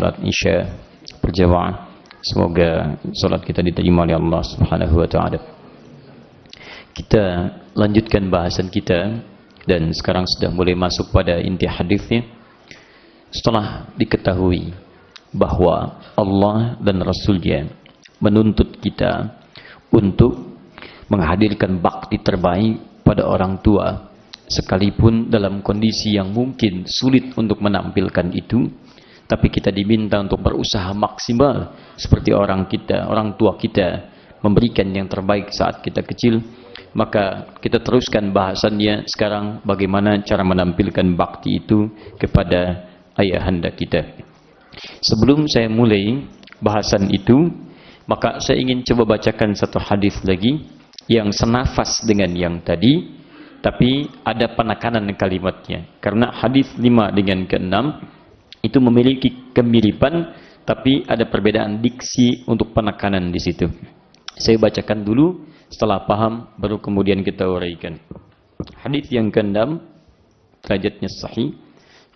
salat Isya berjamaah. Semoga salat kita diterima oleh Allah Subhanahu wa taala. Kita lanjutkan bahasan kita dan sekarang sudah mulai masuk pada inti hadisnya. Setelah diketahui bahwa Allah dan Rasul-Nya menuntut kita untuk menghadirkan bakti terbaik pada orang tua, sekalipun dalam kondisi yang mungkin sulit untuk menampilkan itu, tapi kita diminta untuk berusaha maksimal seperti orang tua kita memberikan yang terbaik saat kita kecil. Maka kita teruskan bahasannya sekarang, bagaimana cara menampilkan bakti itu kepada ayahanda kita. Sebelum saya mulai bahasan itu, maka saya ingin coba bacakan satu hadis lagi yang senafas dengan yang tadi, tapi ada penekanan kalimatnya. Karena hadis 5 dengan ke-6 itu memiliki kemiripan, tapi ada perbedaan diksi untuk penekanan di situ. Saya bacakan dulu, setelah paham baru kemudian kita uraikan. Hadis yang ke-6 derajatnya sahih.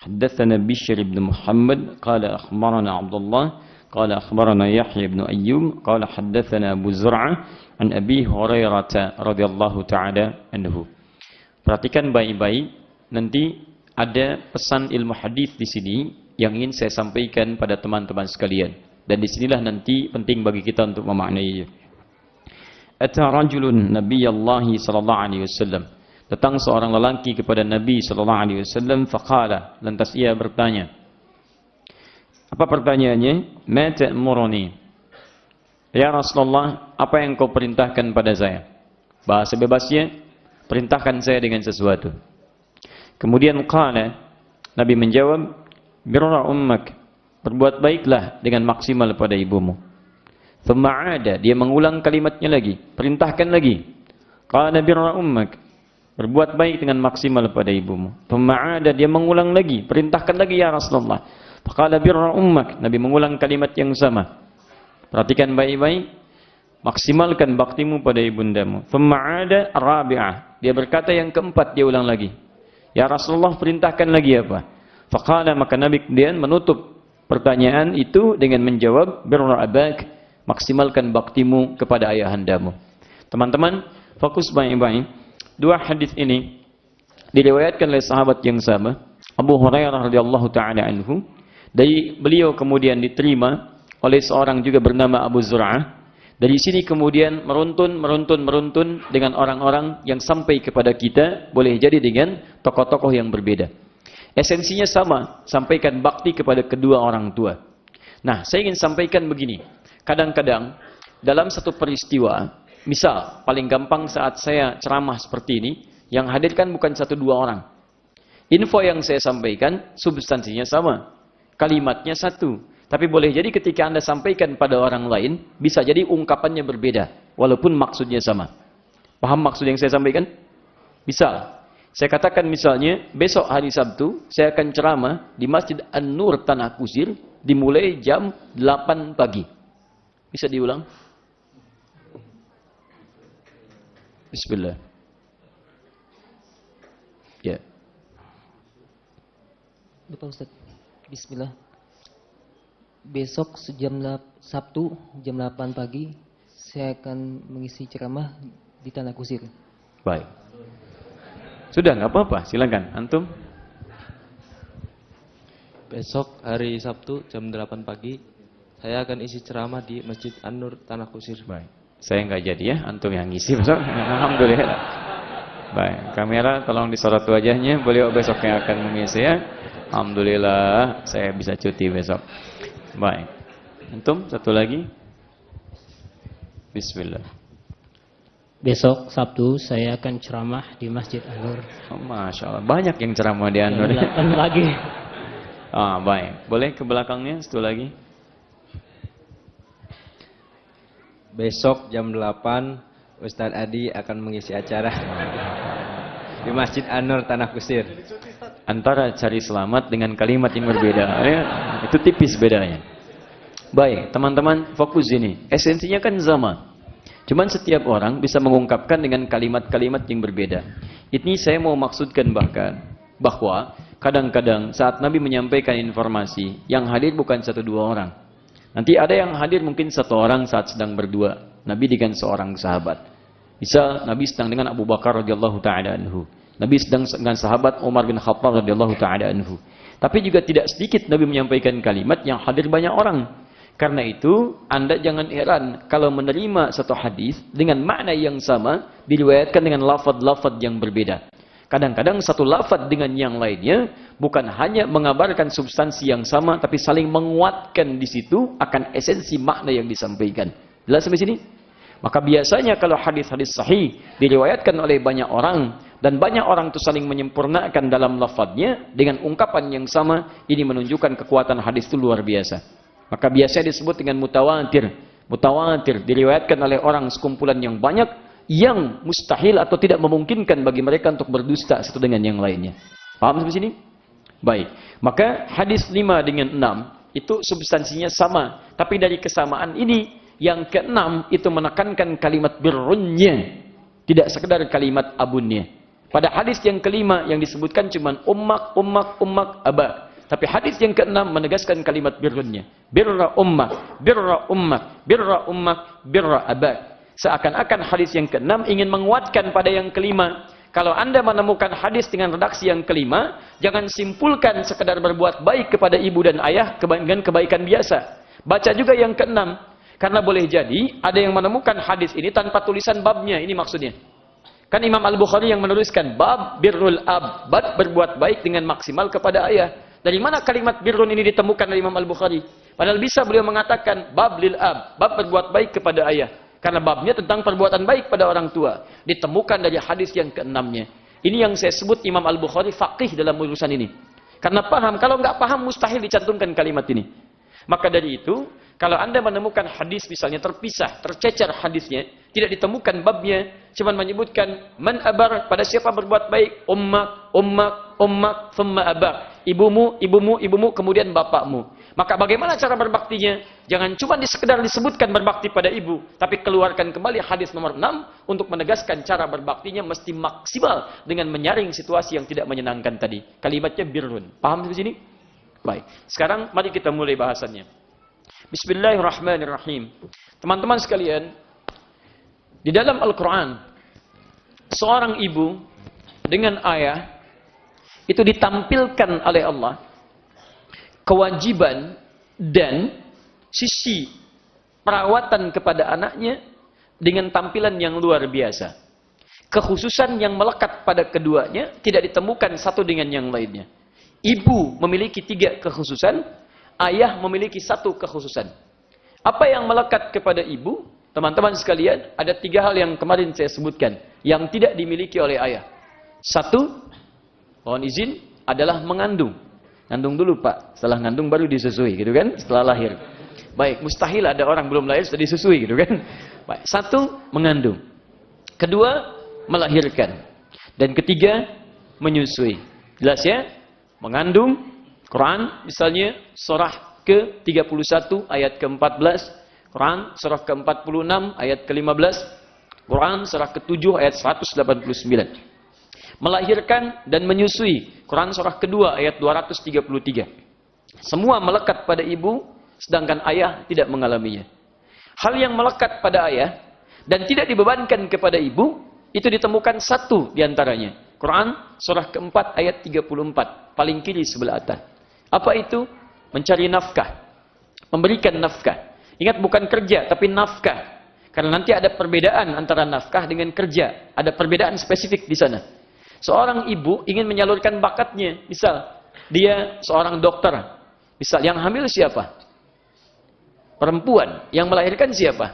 Haddatsana Bishr bin Muhammad qala akhbarana Abdullah qala akhbarana Yahya bin Ayyub qala haddatsana Abu Zur'ah an Abi Hurairah radhiyallahu taala anhu. Perhatikan baik-baik, nanti ada pesan ilmu hadis di sini yang ingin saya sampaikan pada teman-teman sekalian, dan disinilah nanti penting bagi kita untuk memaknainya. Ata rajulun Nabiyallahi sallallahu alaihi wasallam. Datang seorang lelaki kepada Nabi sallallahu alaihi wasallam, faqala, lantas ia bertanya. Apa pertanyaannya? Ma ta'muruni? Ya Rasulullah, apa yang kau perintahkan pada saya? Bahasa bebasnya, perintahkan saya dengan sesuatu. Kemudian qala, Nabi menjawab, birra ummak, berbuat baiklah dengan maksimal pada ibumu. Thumma ada, dia mengulang kalimatnya lagi, perintahkan lagi. Qala birra ummak, berbuat baik dengan maksimal pada ibumu. Thumma ada, dia mengulang lagi, perintahkan lagi ya Rasulullah. Qala birra ummak, Nabi mengulang kalimat yang sama. Perhatikan baik-baik, maksimalkan baktimu pada ibundamu. Thumma ada rabi'ah, dia berkata yang keempat, dia ulang lagi. Ya Rasulullah, perintahkan lagi apa? Faqala, maka Nabi kemudian menutup pertanyaan itu dengan menjawab birra abak, maksimalkan baktimu kepada ayahandamu. Teman-teman, fokus baik-baik. Dua hadis ini diriwayatkan oleh sahabat yang sama, Abu Hurairah radhiyallahu taala anhu. Dari beliau kemudian diterima oleh seorang juga bernama Abu Zur'ah. Dari sini kemudian meruntun dengan orang-orang yang sampai kepada kita, boleh jadi dengan tokoh-tokoh yang berbeda. Esensinya sama, sampaikan bakti kepada kedua orang tua. Nah, saya ingin sampaikan begini. Kadang-kadang dalam satu peristiwa, misal paling gampang saat saya ceramah seperti ini, yang hadirkan bukan satu dua orang. Info yang saya sampaikan substansinya sama, kalimatnya satu, tapi boleh jadi ketika Anda sampaikan pada orang lain, bisa jadi ungkapannya berbeda, walaupun maksudnya sama. Paham maksud yang saya sampaikan? Misal, saya katakan misalnya, besok hari Sabtu, saya akan ceramah di Masjid An-Nur Tanah Kusir, dimulai jam 8 pagi. Bisa diulang? Bismillah. Ya. Lupa Ustaz. Bismillah. Besok Sabtu jam 8 pagi saya akan mengisi ceramah di Tanah Kusir. Baik. Sudah, nggak apa-apa. Silakan. Antum. Besok hari Sabtu jam 8 pagi saya akan isi ceramah di Masjid An-Nur Tanah Kusir. Baik. Saya nggak jadi ya, antum yang ngisi besok. Alhamdulillah. Baik, kamera tolong disorot wajahnya. Beliau besok yang akan mengisi ya. Alhamdulillah, saya bisa cuti besok. Baik. Antum satu lagi. Bismillah. Besok Sabtu saya akan ceramah di Masjid An-Nur. Oh, Masya Allah, banyak yang ceramah di An-Nur. Lagi. Baik. Boleh ke belakangnya satu lagi. Besok jam 8 Ustadz Adi akan mengisi acara di Masjid An-Nur Tanah Kusir. Antara cari selamat dengan kalimat yang berbeda, ya, itu tipis bedanya. Baik, teman-teman, fokus ini. Esensinya kan sama. Cuman setiap orang bisa mengungkapkan dengan kalimat-kalimat yang berbeda. Ini saya mau maksudkan bahwa kadang-kadang saat Nabi menyampaikan informasi, yang hadir bukan 1-2 orang. Nanti ada yang hadir mungkin 1 orang saat sedang berdua. Nabi dengan seorang sahabat. Misal Nabi sedang dengan Abu Bakar radhiyallahu taala anhu. Nabi sedang dengan sahabat Umar bin Khattab radhiyallahu taala anhu. Tapi juga tidak sedikit Nabi menyampaikan kalimat yang hadir banyak orang. Karena itu, Anda jangan heran kalau menerima satu hadis dengan makna yang sama diriwayatkan dengan lafaz-lafaz yang berbeda. Kadang-kadang satu lafaz dengan yang lainnya bukan hanya mengabarkan substansi yang sama, tapi saling menguatkan di situ akan esensi makna yang disampaikan. Jelas sampai sini? Maka biasanya kalau hadis-hadis sahih diriwayatkan oleh banyak orang dan banyak orang itu saling menyempurnakan dalam lafaznya dengan ungkapan yang sama, ini menunjukkan kekuatan hadis itu luar biasa. Maka biasanya disebut dengan mutawatir. Mutawatir diriwayatkan oleh orang sekumpulan yang banyak yang mustahil atau tidak memungkinkan bagi mereka untuk berdusta satu dengan yang lainnya. Paham sampai sini? Baik. Maka hadis 5 dengan 6 itu substansinya sama, tapi dari kesamaan ini yang ke-6 itu menekankan kalimat birrunnya, tidak sekedar kalimat abunnya. Pada hadis yang ke-5 yang disebutkan cuma ummak aba. Tapi hadis yang ke-6 menegaskan kalimat birrunnya. Birra ummak, birra ummak, birra ummak, birra aba. Seakan-akan hadis yang ke-6 ingin menguatkan pada yang ke-5. Kalau Anda menemukan hadis dengan redaksi yang ke-5, jangan simpulkan sekedar berbuat baik kepada ibu dan ayah dengan kebaikan biasa. Baca juga yang ke-6. Karena boleh jadi ada yang menemukan hadis ini tanpa tulisan babnya. Ini maksudnya. Kan Imam Al-Bukhari yang menuliskan bab birrul ab, bab berbuat baik dengan maksimal kepada ayah. Dari mana kalimat birrun ini ditemukan oleh Imam Al-Bukhari? Padahal bisa beliau mengatakan bab lil ab, bab berbuat baik kepada ayah. Karena babnya tentang perbuatan baik pada orang tua. Ditemukan dari hadis yang ke-6-nya. Ini yang saya sebut Imam Al-Bukhari faqih dalam urusan ini. Karena paham, kalau nggak paham mustahil dicantumkan kalimat ini. Maka dari itu, kalau Anda menemukan hadis misalnya terpisah, tercecer hadisnya, tidak ditemukan babnya, cuma menyebutkan man abar, pada siapa berbuat baik, ummak, thumma abar. Ibumu, kemudian bapakmu. Maka bagaimana cara berbaktinya? Jangan cuma sekedar disebutkan berbakti pada ibu, tapi keluarkan kembali hadis nomor 6 untuk menegaskan cara berbaktinya mesti maksimal dengan menyaring situasi yang tidak menyenangkan tadi. Kalimatnya birrun. Paham di sini? Baik. Sekarang mari kita mulai bahasannya. Bismillahirrahmanirrahim. Teman-teman sekalian, di dalam Al-Quran, seorang ibu dengan ayah itu ditampilkan oleh Allah kewajiban dan sisi perawatan kepada anaknya dengan tampilan yang luar biasa. Kekhususan yang melekat pada keduanya tidak ditemukan satu dengan yang lainnya. Ibu memiliki 3 kekhususan, ayah memiliki 1 kekhususan. Apa yang melekat kepada ibu? Teman-teman sekalian, ada 3 hal yang kemarin saya sebutkan yang tidak dimiliki oleh ayah. 1, mohon izin, adalah mengandung. Ngandung dulu Pak, setelah ngandung baru disusui gitu kan, setelah lahir. Baik, mustahil ada orang belum lahir sudah disusui gitu kan. Baik, 1, mengandung. 2, melahirkan. Dan 3, menyusui. Jelas ya? Mengandung, Quran misalnya surah ke-31 ayat ke-14, Quran surah ke-46 ayat ke-15, Quran surah ke-7 ayat 189. Melahirkan dan menyusui, Quran surah kedua ayat 233. Semua melekat pada ibu, sedangkan ayah tidak mengalaminya. Hal yang melekat pada ayah dan tidak dibebankan kepada ibu, itu ditemukan 1 diantaranya. Quran surah keempat ayat 34, paling kiri sebelah atas. Apa itu? Mencari nafkah, memberikan nafkah. Ingat, bukan kerja, tapi nafkah. Karena nanti ada perbedaan antara nafkah dengan kerja. Ada perbedaan spesifik di sana. Seorang ibu ingin menyalurkan bakatnya. Misal, dia seorang dokter. Misal, yang hamil siapa? Perempuan. Yang melahirkan siapa?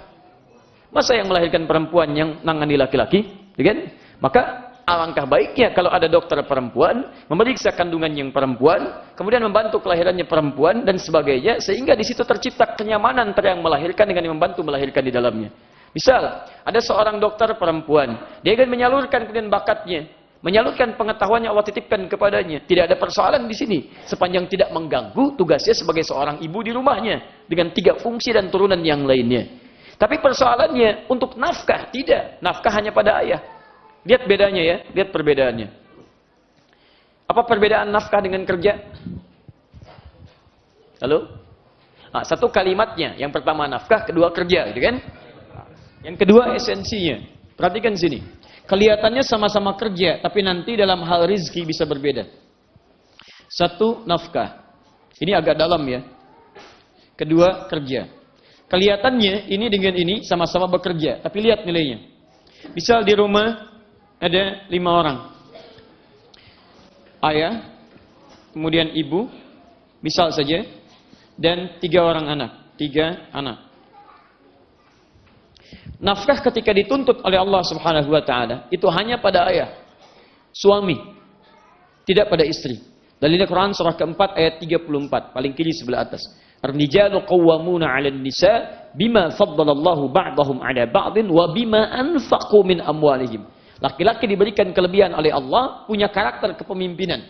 Masa yang melahirkan perempuan yang nangani laki-laki? Kan? Maka alangkah baiknya kalau ada dokter perempuan, memeriksa kandungan yang perempuan, kemudian membantu kelahirannya perempuan, dan sebagainya. Sehingga di situ tercipta kenyamanan antara yang melahirkan dengan yang membantu melahirkan di dalamnya. Misal, ada seorang dokter perempuan. Dia ingin menyalurkan kemudian bakatnya. Menyalurkan pengetahuannya Allah titipkan kepadanya. Tidak ada persoalan di sini. Sepanjang tidak mengganggu tugasnya sebagai seorang ibu di rumahnya. Dengan 3 fungsi dan turunan yang lainnya. Tapi persoalannya untuk nafkah. Tidak. Nafkah hanya pada ayah. Lihat bedanya ya. Lihat perbedaannya. Apa perbedaan nafkah dengan kerja? Halo? Nah, satu kalimatnya, yang pertama nafkah, kedua kerja, gitu kan? Yang kedua esensinya. Perhatikan sini. Kelihatannya sama-sama kerja, tapi nanti dalam hal rizki bisa berbeda. Satu, nafkah. Ini agak dalam ya. Kedua, kerja. Kelihatannya ini dengan ini sama-sama bekerja, tapi lihat nilainya. Misal di rumah ada 5 orang. Ayah, kemudian ibu, misal saja, dan 3 orang anak. 3 anak. Nafkah ketika dituntut oleh Allah Subhanahu wa taala itu hanya pada ayah, suami, tidak pada istri. Dalilnya Quran surah keempat ayat 34, paling kiri sebelah atas. Ar-rijalu qawwamuna 'alan nisa bima faddalallahu ba'dahum 'ala ba'din wa bima anfaqu min amwalihim. Laki-laki diberikan kelebihan oleh Allah, punya karakter kepemimpinan.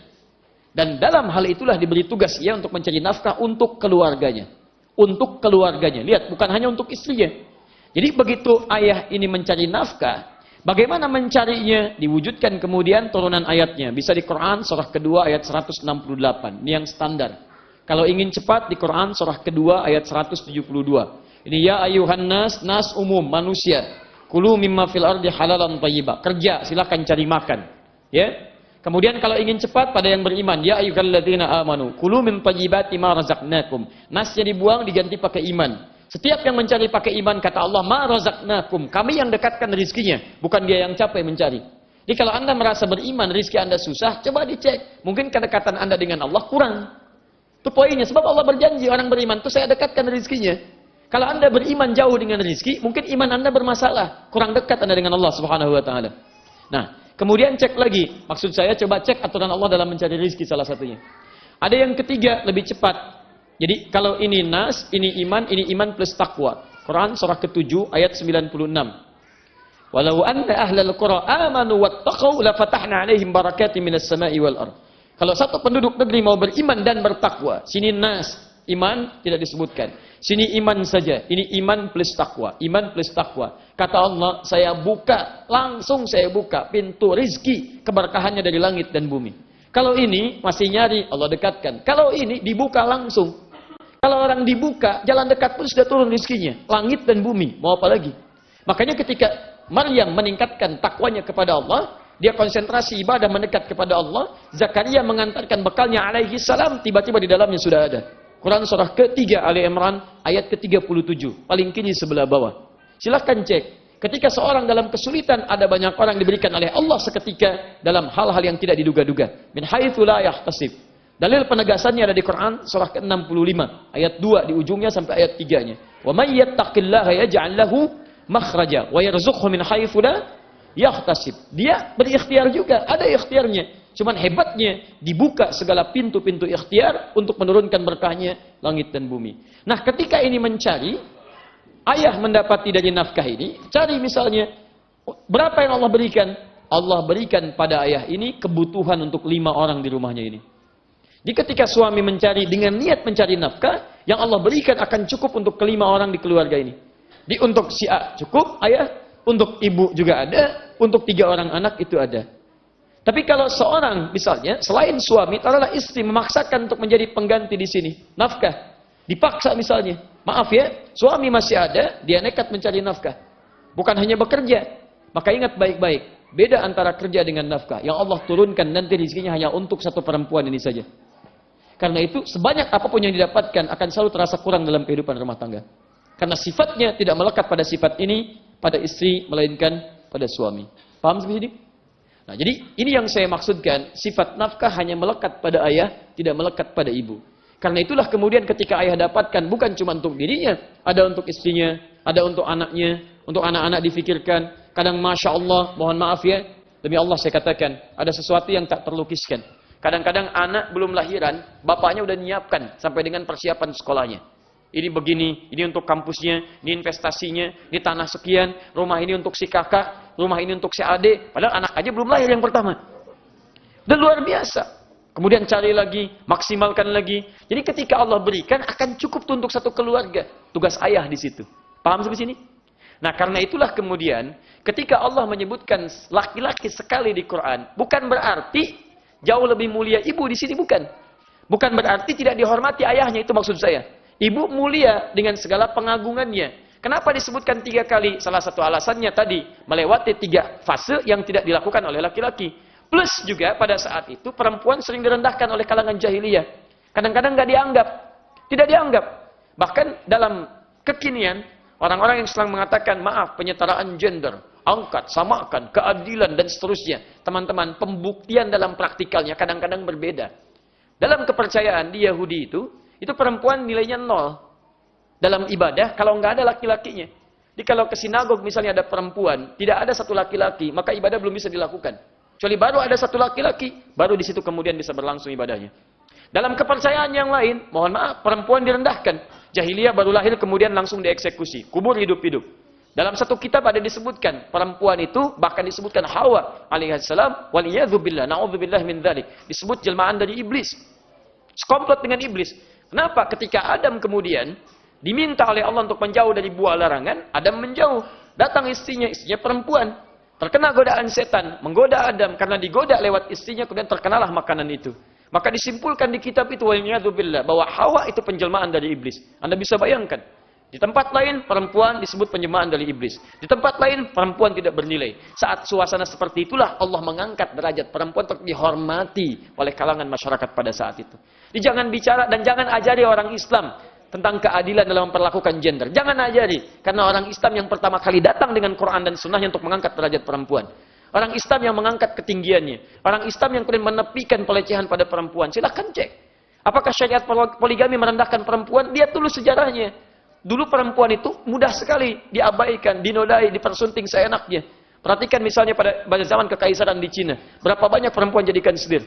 Dan dalam hal itulah diberi tugas ia untuk mencari nafkah untuk keluarganya. Untuk keluarganya. Lihat, bukan hanya untuk istrinya. Jadi begitu ayah ini mencari nafkah, bagaimana mencarinya? Diwujudkan kemudian turunan ayatnya. Bisa di Quran surah kedua ayat 168. Ini yang standar. Kalau ingin cepat di Quran surah kedua ayat 172. Ini ya ayuhan nas, nas umum, manusia. Kulu mimma fil ardi halalan thayyibah. Kerja, silakan cari makan. Ya. Kemudian kalau ingin cepat pada yang beriman, ya ayyuhalladzina amanu, kulu min thayyibati ma razaqnakum. Nasnya dibuang diganti pakai iman. Setiap yang mencari pakai iman, kata Allah, ma razaqnakum, kami yang dekatkan rizkinya, bukan dia yang capek mencari. Jadi kalau Anda merasa beriman, rizki Anda susah, coba dicek. Mungkin kedekatan Anda dengan Allah kurang. Itu poinnya, sebab Allah berjanji orang beriman itu saya dekatkan rizkinya. Kalau Anda beriman jauh dengan rizki, mungkin iman Anda bermasalah, kurang dekat Anda dengan Allah Subhanahu wa taala. Nah, kemudian cek lagi, maksud saya coba cek aturan Allah dalam mencari rizki salah satunya. Ada yang ketiga, lebih cepat. Jadi kalau ini nas, ini iman plus takwa. Quran surah ke-7 ayat 96. Walau anna ahlal qura amanu wattaqau la fatahna 'alaihim barakatin minas sama'i wal ardh. Kalau satu penduduk negeri mau beriman dan bertakwa, sini nas, iman tidak disebutkan. Sini iman saja, ini iman plus takwa, iman plus takwa. Kata Allah, saya buka, langsung saya buka pintu rizki keberkahannya dari langit dan bumi. Kalau ini masih nyari, Allah dekatkan. Kalau ini dibuka langsung. Kalau orang dibuka, jalan dekat pun sudah turun rizkinya. Langit dan bumi, mau apa lagi? Makanya ketika Maryam meningkatkan takwanya kepada Allah, dia konsentrasi ibadah mendekat kepada Allah, Zakaria mengantarkan bekalnya alaihi salam, tiba-tiba di dalamnya sudah ada. Quran surah ke-3 Ali Imran ayat ke-37, paling kiri sebelah bawah. Silahkan cek. Ketika seorang dalam kesulitan, ada banyak orang diberikan oleh Allah seketika dalam hal-hal yang tidak diduga-duga. Min haitsu la yahtasib. Dalil penegasannya ada di Quran surah ke-65 ayat 2 di ujungnya sampai ayat 3-nya. Wa may yattaqillaha yaj'al lahu makhraja wa yarzuqhu min haitsu la yahtasib. Dia berikhtiar juga, ada ikhtiarnya. Cuman hebatnya dibuka segala pintu-pintu ikhtiar untuk menurunkan berkahnya langit dan bumi. Nah, ketika ini mencari, ayah mendapati dari nafkah ini, cari misalnya berapa yang Allah berikan? Allah berikan pada ayah ini kebutuhan untuk 5 orang di rumahnya ini. Jadi ketika suami mencari dengan niat mencari nafkah, yang Allah berikan akan cukup untuk ke-5 orang di keluarga ini. Di untuk si A cukup, ayah, untuk ibu juga ada, untuk 3 orang anak itu ada. Tapi kalau seorang misalnya selain suami, taruhlah istri memaksakan untuk menjadi pengganti di sini, nafkah, dipaksa misalnya, maaf ya, suami masih ada, dia nekat mencari nafkah, bukan hanya bekerja. Maka ingat baik-baik, beda antara kerja dengan nafkah. Yang Allah turunkan nanti rezekinya hanya untuk satu perempuan ini saja. Karena itu sebanyak apapun yang didapatkan akan selalu terasa kurang dalam kehidupan rumah tangga. Karena sifatnya tidak melekat pada sifat ini pada istri, melainkan pada suami. Paham seperti ini? Nah, jadi ini yang saya maksudkan, sifat nafkah hanya melekat pada ayah, tidak melekat pada ibu. Karena itulah kemudian ketika ayah dapatkan, bukan cuma untuk dirinya, ada untuk istrinya, ada untuk anaknya, untuk anak-anak difikirkan. Kadang Masya Allah, mohon maaf ya, demi Allah saya katakan, ada sesuatu yang tak terlukiskan. Kadang-kadang anak belum lahiran, bapaknya udah nyiapkan sampai dengan persiapan sekolahnya. Ini begini, ini untuk kampusnya, ini investasinya, ini tanah sekian, rumah ini untuk si kakak, rumah ini untuk si adik. Padahal anak aja belum lahir yang pertama. Dan luar biasa. Kemudian cari lagi, maksimalkan lagi. Jadi ketika Allah berikan, akan cukup untuk satu keluarga. Tugas ayah di situ. Paham sampai sini? Nah, karena itulah kemudian, ketika Allah menyebutkan laki-laki sekali di Quran, bukan berarti Jauh lebih mulia ibu di sini bukan. Bukan berarti tidak dihormati ayahnya, itu maksud saya. Ibu mulia dengan segala pengagungannya. Kenapa disebutkan 3 kali? Salah satu alasannya tadi, melewati 3 fase yang tidak dilakukan oleh laki-laki. Plus juga pada saat itu perempuan sering direndahkan oleh kalangan jahiliyah. Kadang-kadang nggak dianggap. Tidak dianggap. Bahkan dalam kekinian, orang-orang yang sedang mengatakan, maaf, penyetaraan gender, angkat, samakan, keadilan, dan seterusnya. Teman-teman, pembuktian dalam praktikalnya kadang-kadang berbeda. Dalam kepercayaan di Yahudi itu perempuan nilainya 0. Dalam ibadah, kalau nggak ada laki-lakinya. Jadi kalau ke sinagog misalnya ada perempuan, tidak ada satu laki-laki, maka ibadah belum bisa dilakukan. Kecuali baru ada satu laki-laki, baru di situ kemudian bisa berlangsung ibadahnya. Dalam kepercayaan yang lain, mohon maaf, perempuan direndahkan. Jahiliyah baru lahir kemudian langsung dieksekusi, kubur hidup-hidup. Dalam satu kitab ada disebutkan, perempuan itu bahkan disebutkan Hawa alaihissalam, waliyadzubillah, na'udzubillah min dzalik. Disebut jelmaan dari iblis. Sekomplot dengan iblis. Kenapa? Ketika Adam kemudian diminta oleh Allah untuk menjauh dari buah larangan, Adam menjauh. Datang istrinya perempuan. Terkena godaan setan, menggoda Adam. Karena digoda lewat istrinya, kemudian terkenalah makanan itu. Maka disimpulkan di kitab itu, waliyadzubillah, bahwa Hawa itu penjelmaan dari iblis. Anda bisa bayangkan. Di tempat lain, perempuan disebut penjelmaan dari iblis. Di tempat lain, perempuan tidak bernilai. Saat suasana seperti itulah, Allah mengangkat derajat perempuan untuk dihormati oleh kalangan masyarakat pada saat itu. Jadi jangan bicara dan jangan ajari orang Islam tentang keadilan dalam memperlakukan gender. Jangan ajari. Karena orang Islam yang pertama kali datang dengan Quran dan Sunnahnya untuk mengangkat derajat perempuan. Orang Islam yang mengangkat ketinggiannya. Orang Islam yang kemudian menepikan pelecehan pada perempuan. Silahkan cek. Apakah syariat poligami merendahkan perempuan? Lihat dulu sejarahnya. Dulu perempuan itu mudah sekali diabaikan, dinodai, dipersunting seenaknya. Perhatikan misalnya pada zaman kekaisaran di Cina. Berapa banyak perempuan jadikan selir.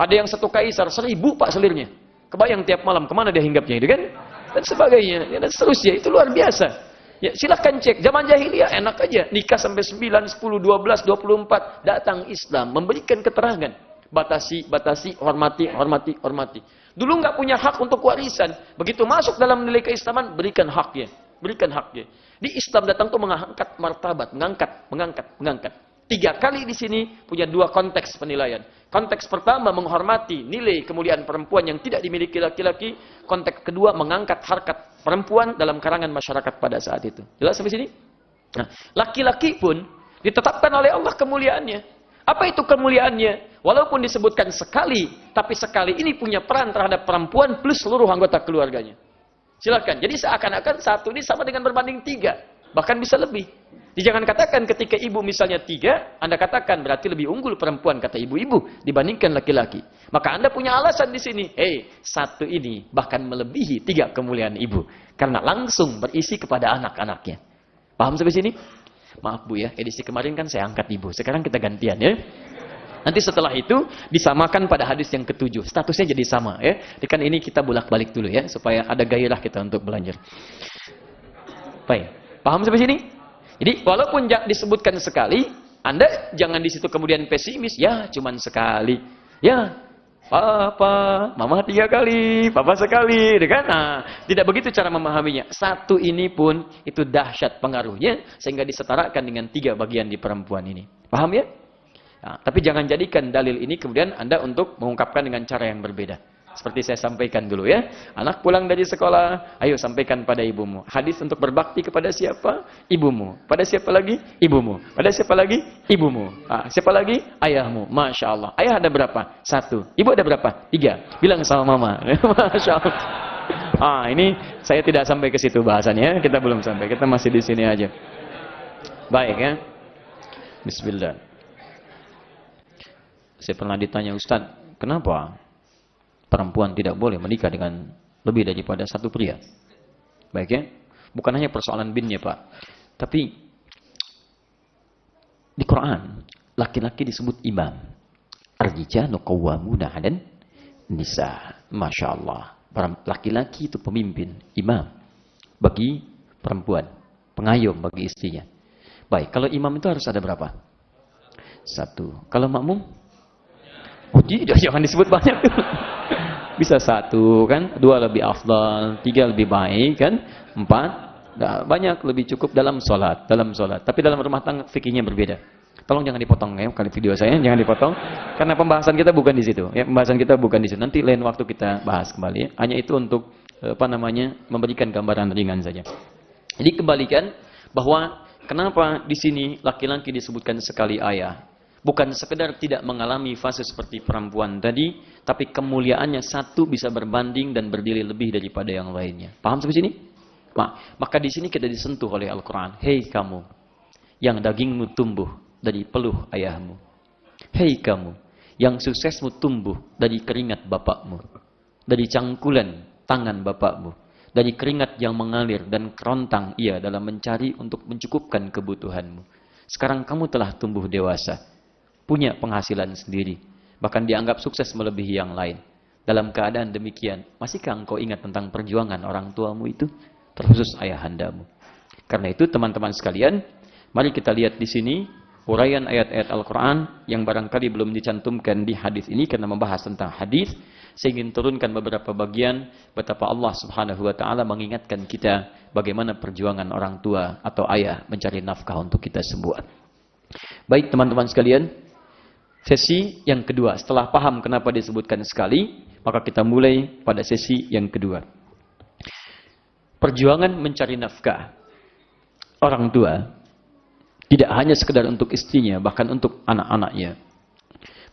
Ada yang satu kaisar, 1000 pak selirnya. Kebayang tiap malam, kemana dia hinggapnya itu kan? Dan sebagainya, ya, dan seterusnya. Itu luar biasa. Ya, silahkan cek. Zaman jahiliyah enak aja. Nikah sampai 9, 10, 12, 24. Datang Islam, memberikan keterangan. Batasi, hormati, hormati, hormati. Dulu nggak punya hak untuk warisan. Begitu masuk dalam nilai keislaman, berikan haknya. Berikan haknya. Di Islam datang tuh mengangkat martabat. Mengangkat. 3 kali di sini punya 2 konteks penilaian. Konteks pertama menghormati nilai kemuliaan perempuan yang tidak dimiliki laki-laki. Konteks kedua mengangkat harkat perempuan dalam kalangan masyarakat pada saat itu. Jelas sampai sini? Nah, laki-laki pun ditetapkan oleh Allah kemuliaannya. Apa itu kemuliaannya? Walaupun disebutkan sekali, tapi sekali ini punya peran terhadap perempuan plus seluruh anggota keluarganya. Silakan. Jadi seakan-akan 1 ini sama dengan berbanding 3. Bahkan bisa lebih. Jadi jangan katakan ketika ibu misalnya 3, Anda katakan berarti lebih unggul perempuan, kata ibu-ibu, dibandingkan laki-laki. Maka Anda punya alasan di sini. 1 ini bahkan melebihi 3 kemuliaan ibu. Karena langsung berisi kepada anak-anaknya. Paham sampai sini? Maaf Bu ya, edisi kemarin kan saya angkat ibu. Sekarang kita gantian ya. Nanti setelah itu disamakan pada hadis yang ke-7. Statusnya jadi sama ya. Jadi kan ini kita bolak-balik dulu ya. Supaya ada gairah kita untuk belajar. Baik. Paham sampai sini? Jadi walaupun disebutkan sekali, Anda jangan di situ kemudian pesimis. Ya cuman sekali. Ya Papa, Mama 3 kali, Papa sekali, kan? Nah, tidak begitu cara memahaminya. 1 ini pun itu dahsyat pengaruhnya sehingga disetarakan dengan 3 bagian di perempuan ini. Paham ya? Nah, tapi jangan jadikan dalil ini kemudian Anda untuk mengungkapkan dengan cara yang berbeda. Seperti saya sampaikan dulu ya. Anak pulang dari sekolah, ayo sampaikan pada ibumu. Hadis untuk berbakti kepada siapa? Ibumu. Pada siapa lagi? Ibumu. Pada siapa lagi? Ibumu. Siapa lagi? Ayahmu. Masya Allah. Ayah ada berapa? 1. Ibu ada berapa? 3. Bilang sama mama. Masya Allah. Ini saya tidak sampai ke situ bahasannya. Kita belum sampai. Kita masih di sini aja. Baik ya. Bismillah. Saya pernah ditanya, Ustaz, kenapa perempuan tidak boleh menikah dengan lebih daripada 1 pria? Baik ya. Bukan hanya persoalan binnya Pak. Tapi di Quran, laki-laki disebut imam. Ar-rijalu qawwamuna 'alan nisa. Masya Allah. Laki-laki itu pemimpin, imam. Bagi perempuan. Pengayom bagi istrinya. Baik, kalau imam itu harus ada berapa? 1. Kalau makmum? Oh tidak, jangan disebut banyak. Bisa 1 kan, 2 lebih afdal, 3 lebih baik kan, 4 banyak lebih cukup dalam sholat. Tapi dalam rumah tangga fikihnya berbeda. Tolong jangan dipotong ya, kali video saya jangan dipotong, karena pembahasan kita bukan di situ. Ya, pembahasan kita bukan di situ. Nanti lain waktu kita bahas kembali. Ya. Hanya itu untuk memberikan gambaran ringan saja. Jadi kembalikan bahwa kenapa di sini laki-laki disebutkan sekali ayah. Bukan sekedar tidak mengalami fase seperti perempuan tadi, tapi kemuliaannya satu bisa berbanding dan berdiri lebih daripada yang lainnya. Paham sampai sini? Maka di sini kita disentuh oleh Al-Quran. Hei kamu, yang dagingmu tumbuh dari peluh ayahmu. Hei kamu, yang suksesmu tumbuh dari keringat bapakmu. Dari cangkulan tangan bapakmu. Dari keringat yang mengalir dan kerontang ia dalam mencari untuk mencukupkan kebutuhanmu. Sekarang kamu telah tumbuh dewasa. Punya penghasilan sendiri. Bahkan dianggap sukses melebihi yang lain. Dalam keadaan demikian, masihkah engkau ingat tentang perjuangan orang tuamu itu? Terkhusus ayahandamu. Karena itu teman-teman sekalian, mari kita lihat di sini uraian ayat-ayat Al-Quran yang barangkali belum dicantumkan di hadis ini karena membahas tentang hadis. Saya ingin turunkan beberapa bagian betapa Allah Subhanahu wa taala mengingatkan kita bagaimana perjuangan orang tua atau ayah mencari nafkah untuk kita semua. Baik teman-teman sekalian, sesi yang kedua, setelah paham kenapa disebutkan sekali, maka kita mulai pada sesi yang kedua. Perjuangan mencari nafkah orang tua tidak hanya sekedar untuk istrinya, bahkan untuk anak-anaknya.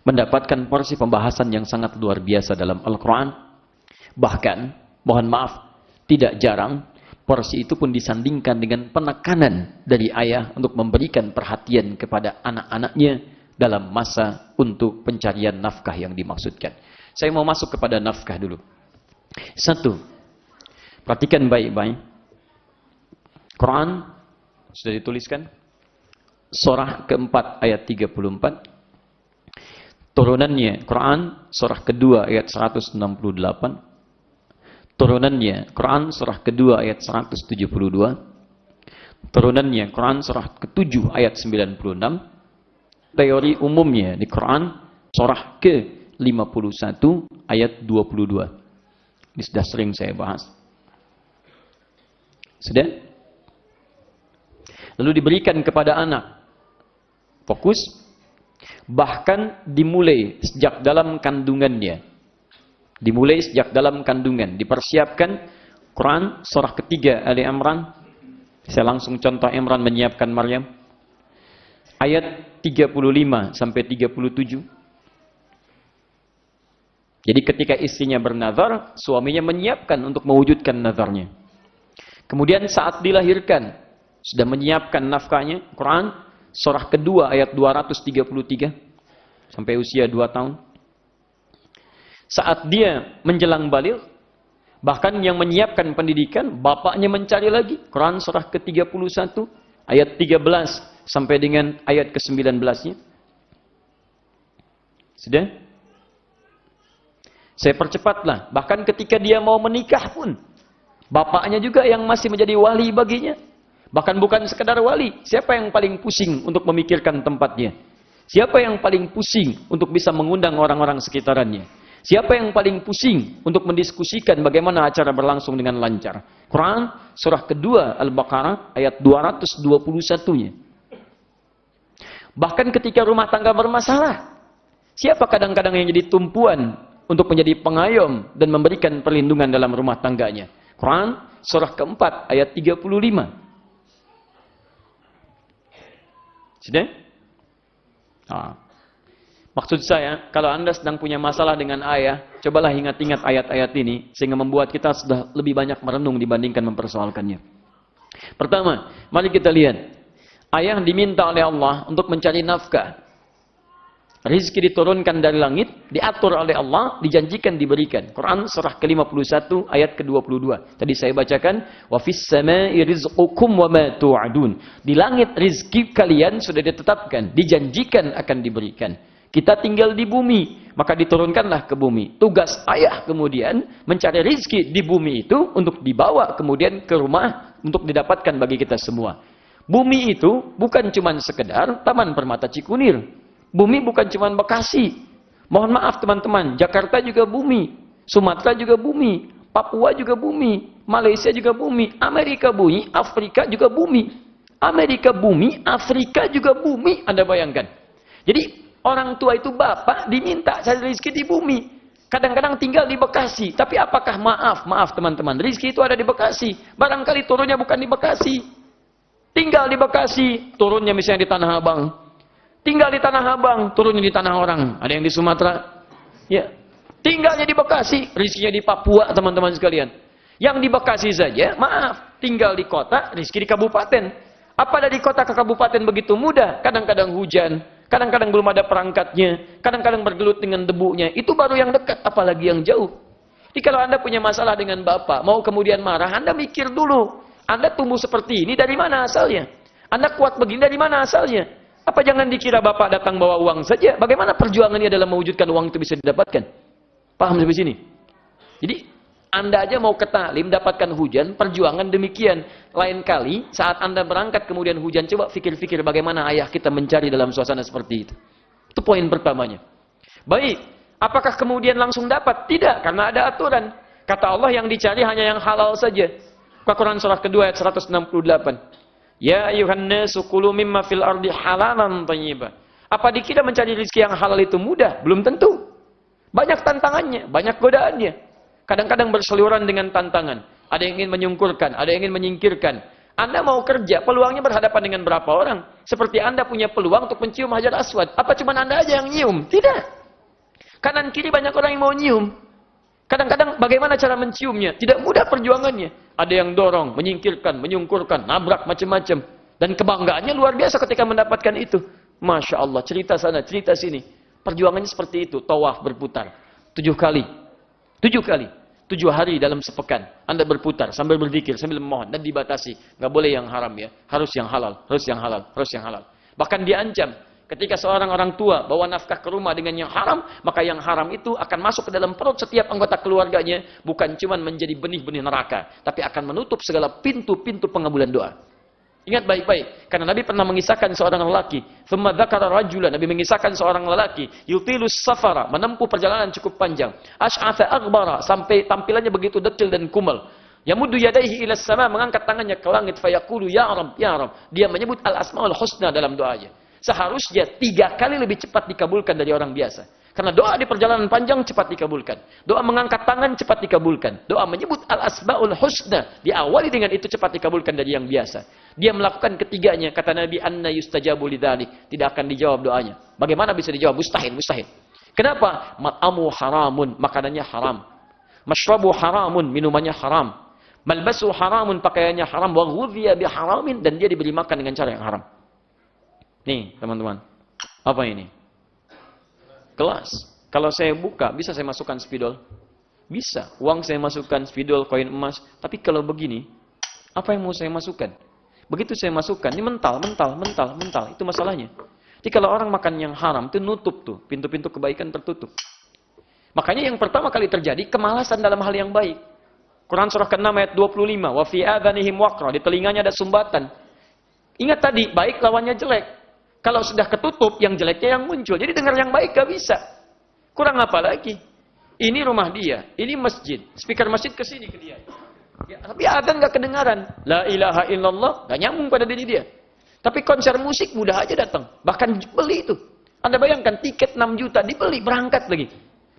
Mendapatkan porsi pembahasan yang sangat luar biasa dalam Al-Quran. Bahkan, mohon maaf, tidak jarang porsi itu pun disandingkan dengan penekanan dari ayah untuk memberikan perhatian kepada anak-anaknya dalam masa untuk pencarian nafkah yang dimaksudkan. Saya mau masuk kepada nafkah dulu. Satu, perhatikan baik-baik. Quran sudah dituliskan. Surah keempat ayat 34. Turunannya Quran surah kedua ayat 168. Turunannya Quran surah kedua ayat 172. Turunannya Quran surah ke-7 ayat 96. Teori umumnya di Quran surah ke-51 ayat 22. Ini sudah sering saya bahas. Sudah? Lalu diberikan kepada anak. Fokus. Bahkan dimulai sejak dalam kandungannya. Dimulai sejak dalam kandungan. Dipersiapkan Quran surah ketiga Ali Imran. Saya langsung contoh Imran menyiapkan Maryam. Ayat 35 sampai 37. Jadi ketika istrinya bernazar, suaminya menyiapkan untuk mewujudkan nazarnya. Kemudian saat dilahirkan, sudah menyiapkan nafkahnya. Quran surah kedua ayat 233 sampai usia 2 tahun. Saat dia menjelang baligh, bahkan yang menyiapkan pendidikan, bapaknya mencari lagi. Quran surah ke-31 ayat 13 sampai dengan ayat ke-19-nya. Sudah? Saya percepatlah. Bahkan ketika dia mau menikah pun, bapaknya juga yang masih menjadi wali baginya. Bahkan bukan sekedar wali. Siapa yang paling pusing untuk memikirkan tempatnya? Siapa yang paling pusing untuk bisa mengundang orang-orang sekitarannya? Siapa yang paling pusing untuk mendiskusikan bagaimana acara berlangsung dengan lancar? Quran surah kedua Al-Baqarah ayat 221-nya. Bahkan ketika rumah tangga bermasalah, siapa kadang-kadang yang jadi tumpuan untuk menjadi pengayom dan memberikan perlindungan dalam rumah tangganya? Quran surah keempat ayat 35. Sudah? Maksud saya, kalau Anda sedang punya masalah dengan ayah, cobalah ingat-ingat ayat-ayat ini, sehingga membuat kita sudah lebih banyak merenung dibandingkan mempersoalkannya. Pertama, mari kita lihat. Ayah diminta oleh Allah untuk mencari nafkah. Rizki diturunkan dari langit, diatur oleh Allah, dijanjikan diberikan. Quran surah ke-51 ayat ke-22. Tadi saya bacakan, wa fis samai rizqukum wa ma tu'adun. Di langit rizki kalian sudah ditetapkan, dijanjikan akan diberikan. Kita tinggal di bumi, maka diturunkanlah ke bumi. Tugas ayah kemudian mencari rizki di bumi itu untuk dibawa kemudian ke rumah untuk didapatkan bagi kita semua. Bumi itu bukan cuma sekedar Taman Permata Cikunir. Bumi bukan cuma Bekasi. Mohon maaf teman-teman, Jakarta juga bumi, Sumatera juga bumi, Papua juga bumi, Malaysia juga bumi, Amerika bumi, Afrika juga bumi. Amerika bumi, Afrika juga bumi, Anda bayangkan. Jadi orang tua itu bapak diminta cari rezeki di bumi. Kadang-kadang tinggal di Bekasi. Tapi apakah maaf teman-teman, rezeki itu ada di Bekasi. Barangkali turunnya bukan di Bekasi. Tinggal di Bekasi, turunnya misalnya di Tanah Abang. Tinggal di Tanah Abang, turunnya di tanah orang. Ada yang di Sumatera. Ya. Tinggalnya di Bekasi, rezekinya di Papua, teman-teman sekalian. Yang di Bekasi saja, maaf, tinggal di kota, rezeki di kabupaten. Apa dari kota ke kabupaten begitu mudah? Kadang-kadang hujan, kadang-kadang belum ada perangkatnya, kadang-kadang bergelut dengan debunya. Itu baru yang dekat, apalagi yang jauh. Jadi kalau Anda punya masalah dengan Bapak, mau kemudian marah, Anda mikir dulu. Anda tumbuh seperti ini, dari mana asalnya? Anda kuat begini, dari mana asalnya? Apa jangan dikira Bapak datang bawa uang saja? Bagaimana perjuangannya dalam mewujudkan uang itu bisa didapatkan? Paham sampai sini? Jadi, Anda aja mau ke taklim, dapatkan hujan, perjuangan demikian. Lain kali, saat Anda berangkat kemudian hujan, coba pikir-pikir bagaimana ayah kita mencari dalam suasana seperti itu. Itu poin pertamanya. Baik, apakah kemudian langsung dapat? Tidak, karena ada aturan. Kata Allah yang dicari hanya yang halal saja. Quran surah kedua ayat 168. Ya ayuhan nasu kulu mimma fil ardi halalan thayyiba. Apa dikira mencari rezeki yang halal itu mudah? Belum tentu. Banyak tantangannya, banyak godaannya. Kadang-kadang berseliweran dengan tantangan. Ada yang ingin menyungkurkan, ada yang ingin menyingkirkan. Anda mau kerja, peluangnya berhadapan dengan berapa orang? Seperti Anda punya peluang untuk mencium Hajar Aswad. Apa cuma Anda aja yang nyium? Tidak. Kanan kiri banyak orang yang mau nyium. Kadang-kadang bagaimana cara menciumnya? Tidak mudah perjuangannya. Ada yang dorong, menyingkirkan, menyungkurkan, nabrak macam-macam. Dan kebanggaannya luar biasa ketika mendapatkan itu. Masya Allah, cerita sana, cerita sini. Perjuangannya seperti itu, tawaf berputar. 7 kali. 7 kali. 7 hari dalam sepekan. Anda berputar sambil berzikir, sambil memohon. Dan dibatasi. Nggak boleh yang haram ya. Harus yang halal, harus yang halal, harus yang halal. Bahkan diancam. Ketika seorang orang tua bawa nafkah ke rumah dengan yang haram, maka yang haram itu akan masuk ke dalam perut setiap anggota keluarganya. Bukan cuma menjadi benih-benih neraka. Tapi akan menutup segala pintu-pintu pengabulan doa. Ingat baik-baik. Karena Nabi pernah mengisahkan seorang lelaki. Thumma dzakara rajulan. Nabi mengisahkan seorang lelaki. Yutilus safara. Menempuh perjalanan cukup panjang. Ash'atha aghbara. Sampai tampilannya begitu detil dan kumal. Yamuddu yadaihi ila sama. Mengangkat tangannya ke langit. Fayaqulu ya Rab, ya Rab. Dia menyebut al-asma'ul husna dalam doanya. Seharusnya 3 kali lebih cepat dikabulkan dari orang biasa. Karena doa di perjalanan panjang cepat dikabulkan. Doa mengangkat tangan cepat dikabulkan. Doa menyebut al-asma'ul husna. Diawali dengan itu cepat dikabulkan dari yang biasa. Dia melakukan ketiganya. Kata Nabi, anna yustajabu lidzalik. Tidak akan dijawab doanya. Bagaimana bisa dijawab? Mustahil, mustahil. Kenapa? Mat'amu haramun. Makanannya haram. Mashrabu haramun. Minumannya haram. Malbasu haramun. Pakaiannya haram. Wa ghudhiya biharamin. Dan dia diberi makan dengan cara yang haram. Nih, teman-teman. Apa ini? Gelas. Kalau saya buka, bisa saya masukkan spidol? Bisa. Uang saya masukkan, spidol, koin emas. Tapi kalau begini, apa yang mau saya masukkan? Begitu saya masukkan, ini mental. Itu masalahnya. Jadi kalau orang makan yang haram, itu nutup tuh. Pintu-pintu kebaikan tertutup. Makanya yang pertama kali terjadi, kemalasan dalam hal yang baik. Quran surah ke-6 ayat 25. Wa fi adhanihim waqra. Di telinganya ada sumbatan. Ingat tadi, baik lawannya jelek. Kalau sudah ketutup, yang jeleknya yang muncul. Jadi dengar yang baik gak bisa. Kurang apa lagi? Ini rumah dia, ini masjid. Speaker masjid ke sini ke dia. Ya, tapi adzan gak kedengaran. La ilaha illallah, gak nyambung pada diri dia. Tapi konser musik mudah aja datang. Bahkan beli itu. Anda bayangkan tiket 6 juta dibeli, berangkat lagi.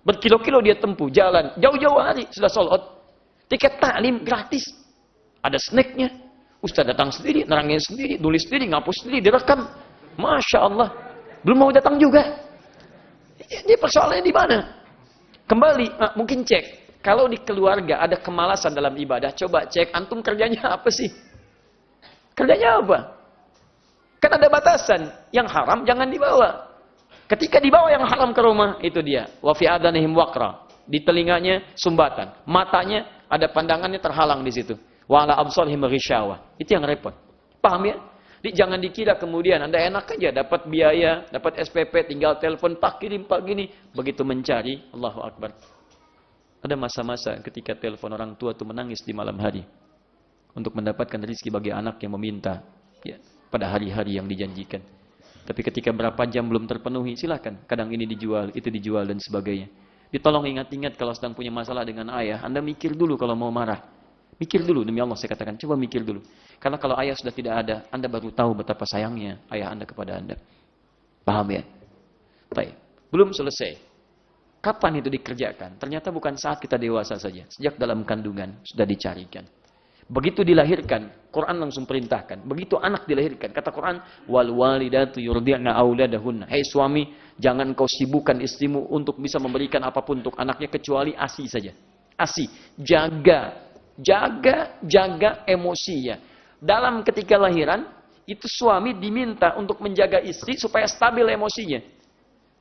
Berkilo-kilo dia tempuh, jalan. Jauh-jauh hari sudah sold out. Tiket taklim gratis. Ada snacknya. Ustaz datang sendiri, nerangin sendiri, nulis sendiri, ngapus sendiri, direkam. Masya Allah. Belum mau datang juga. Ini persoalannya di mana? Kembali, mungkin cek. Kalau di keluarga ada kemalasan dalam ibadah, coba cek antum kerjanya apa sih? Kerjanya apa? Kan ada batasan. Yang haram jangan dibawa. Ketika dibawa yang haram ke rumah, itu dia. Wa fi adanihim waqra. Di telinganya sumbatan. Matanya ada pandangannya terhalang di situ. Wa ala absarihim ghishawa. Itu yang repot. Paham ya? Jadi jangan dikira kemudian Anda enak aja dapat biaya, dapat SPP, tinggal telepon, pak kirim, pak gini. Begitu mencari, Allahu Akbar. Ada masa-masa ketika telepon orang tua itu menangis di malam hari. Untuk mendapatkan rezeki bagi anak yang meminta. Ya, pada hari-hari yang dijanjikan. Tapi ketika berapa jam belum terpenuhi, silakan. Kadang ini dijual, itu dijual dan sebagainya. Ditolong ingat-ingat kalau sedang punya masalah dengan ayah. Anda mikir dulu kalau mau marah. Mikir dulu, demi Allah saya katakan, coba mikir dulu. Karena kalau ayah sudah tidak ada, Anda baru tahu betapa sayangnya ayah Anda kepada Anda. Paham ya? Baik. Belum selesai. Kapan itu dikerjakan? Ternyata bukan saat kita dewasa saja. Sejak dalam kandungan sudah dicarikan. Begitu dilahirkan, Quran langsung perintahkan. Begitu anak dilahirkan, kata Quran, wal walidatu yurdi'na auladahunna. Hei suami, jangan kau sibukkan istrimu untuk bisa memberikan apapun untuk anaknya kecuali ASI saja. ASI, jaga emosinya. Dalam ketika lahiran, itu suami diminta untuk menjaga istri supaya stabil emosinya.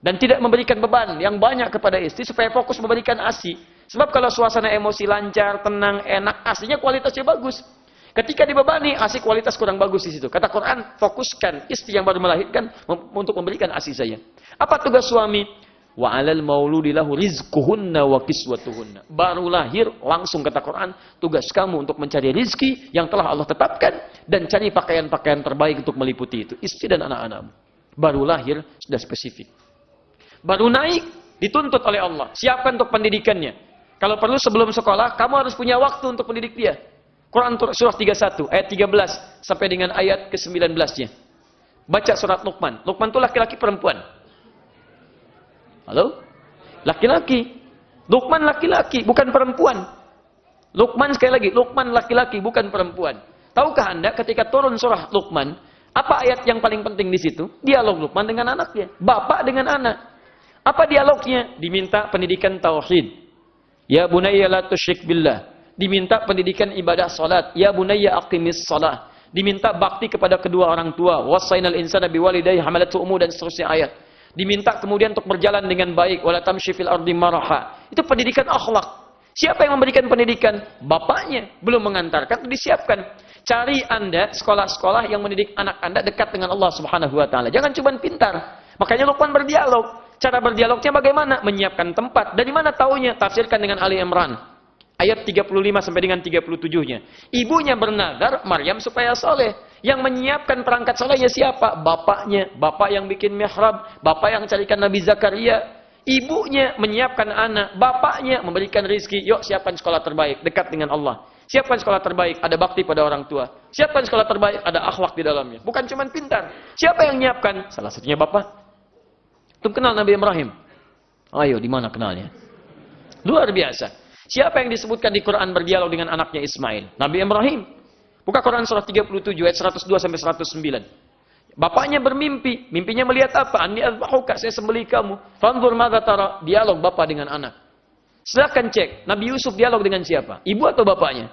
Dan tidak memberikan beban yang banyak kepada istri supaya fokus memberikan ASI. Sebab kalau suasana emosi lancar, tenang, enak, aslinya kualitasnya bagus. Ketika dibebani, ASI kualitas kurang bagus di situ. Kata Quran, fokuskan istri yang baru melahirkan untuk memberikan ASI saja. Apa tugas suami? Wa 'alal mauludi lahu rizquhunna wa kiswatuhunna. Baru lahir, langsung kata Quran, tugas kamu untuk mencari rizki yang telah Allah tetapkan dan cari pakaian-pakaian terbaik untuk meliputi itu, istri dan anak-anakmu. Baru lahir sudah spesifik. Baru naik dituntut oleh Allah, siapkan untuk pendidikannya. Kalau perlu sebelum sekolah, kamu harus punya waktu untuk mendidik dia. Quran surah 31 ayat 13 sampai dengan ayat ke-19-nya. Baca surat Luqman. Luqman itu laki-laki perempuan? Halo? Laki-laki. Luqman laki-laki, bukan perempuan. Luqman sekali lagi, Luqman laki-laki, bukan perempuan. Tahukah Anda ketika turun surah Luqman, apa ayat yang paling penting di situ? Dialog Luqman dengan anaknya, bapak dengan anak. Apa dialognya? Diminta pendidikan tauhid. Ya bunayya la tusyrik billah. Diminta pendidikan ibadah salat. Ya bunayya aqimis salah. Diminta bakti kepada kedua orang tua. Wassainal insana biwalidayhi hamalatu ummu dan seterusnya ayat. Diminta kemudian untuk berjalan dengan baik. Wala tamshi fil ardi maraha. Itu pendidikan akhlak. Siapa yang memberikan pendidikan? Bapaknya. Belum mengantarkan, disiapkan. Cari Anda sekolah-sekolah yang mendidik anak Anda dekat dengan Allah Subhanahu wa taala. Jangan cuma pintar. Makanya Luqman berdialog. Cara berdialognya bagaimana? Menyiapkan tempat. Dari mana taunya? Tafsirkan dengan Ali Imran. Ayat 35 sampai dengan 37-nya. Ibunya bernazar Maryam supaya soleh. Yang menyiapkan perangkat solehnya siapa? Bapaknya. Bapak yang bikin mihrab. Bapak yang carikan Nabi Zakaria. Ibunya menyiapkan anak. Bapaknya memberikan rizki. Yuk siapkan sekolah terbaik. Dekat dengan Allah. Siapkan sekolah terbaik. Ada bakti pada orang tua. Siapkan sekolah terbaik. Ada akhlak di dalamnya. Bukan cuma pintar. Siapa yang menyiapkan? Salah satunya bapak. Antum kenal Nabi Ibrahim? Ayo, di mana kenalnya? Luar biasa. Siapa yang disebutkan di Quran berdialog dengan anaknya Ismail? Nabi Ibrahim. Buka Quran surah 37 ayat 102 sampai 109. Bapaknya bermimpi. Mimpinya melihat apa? Anni azbahuka, saya sembelih kamu. Fanzur madza tara. Dialog bapak dengan anak. Silakan cek. Nabi Yusuf dialog dengan siapa? Ibu atau bapaknya?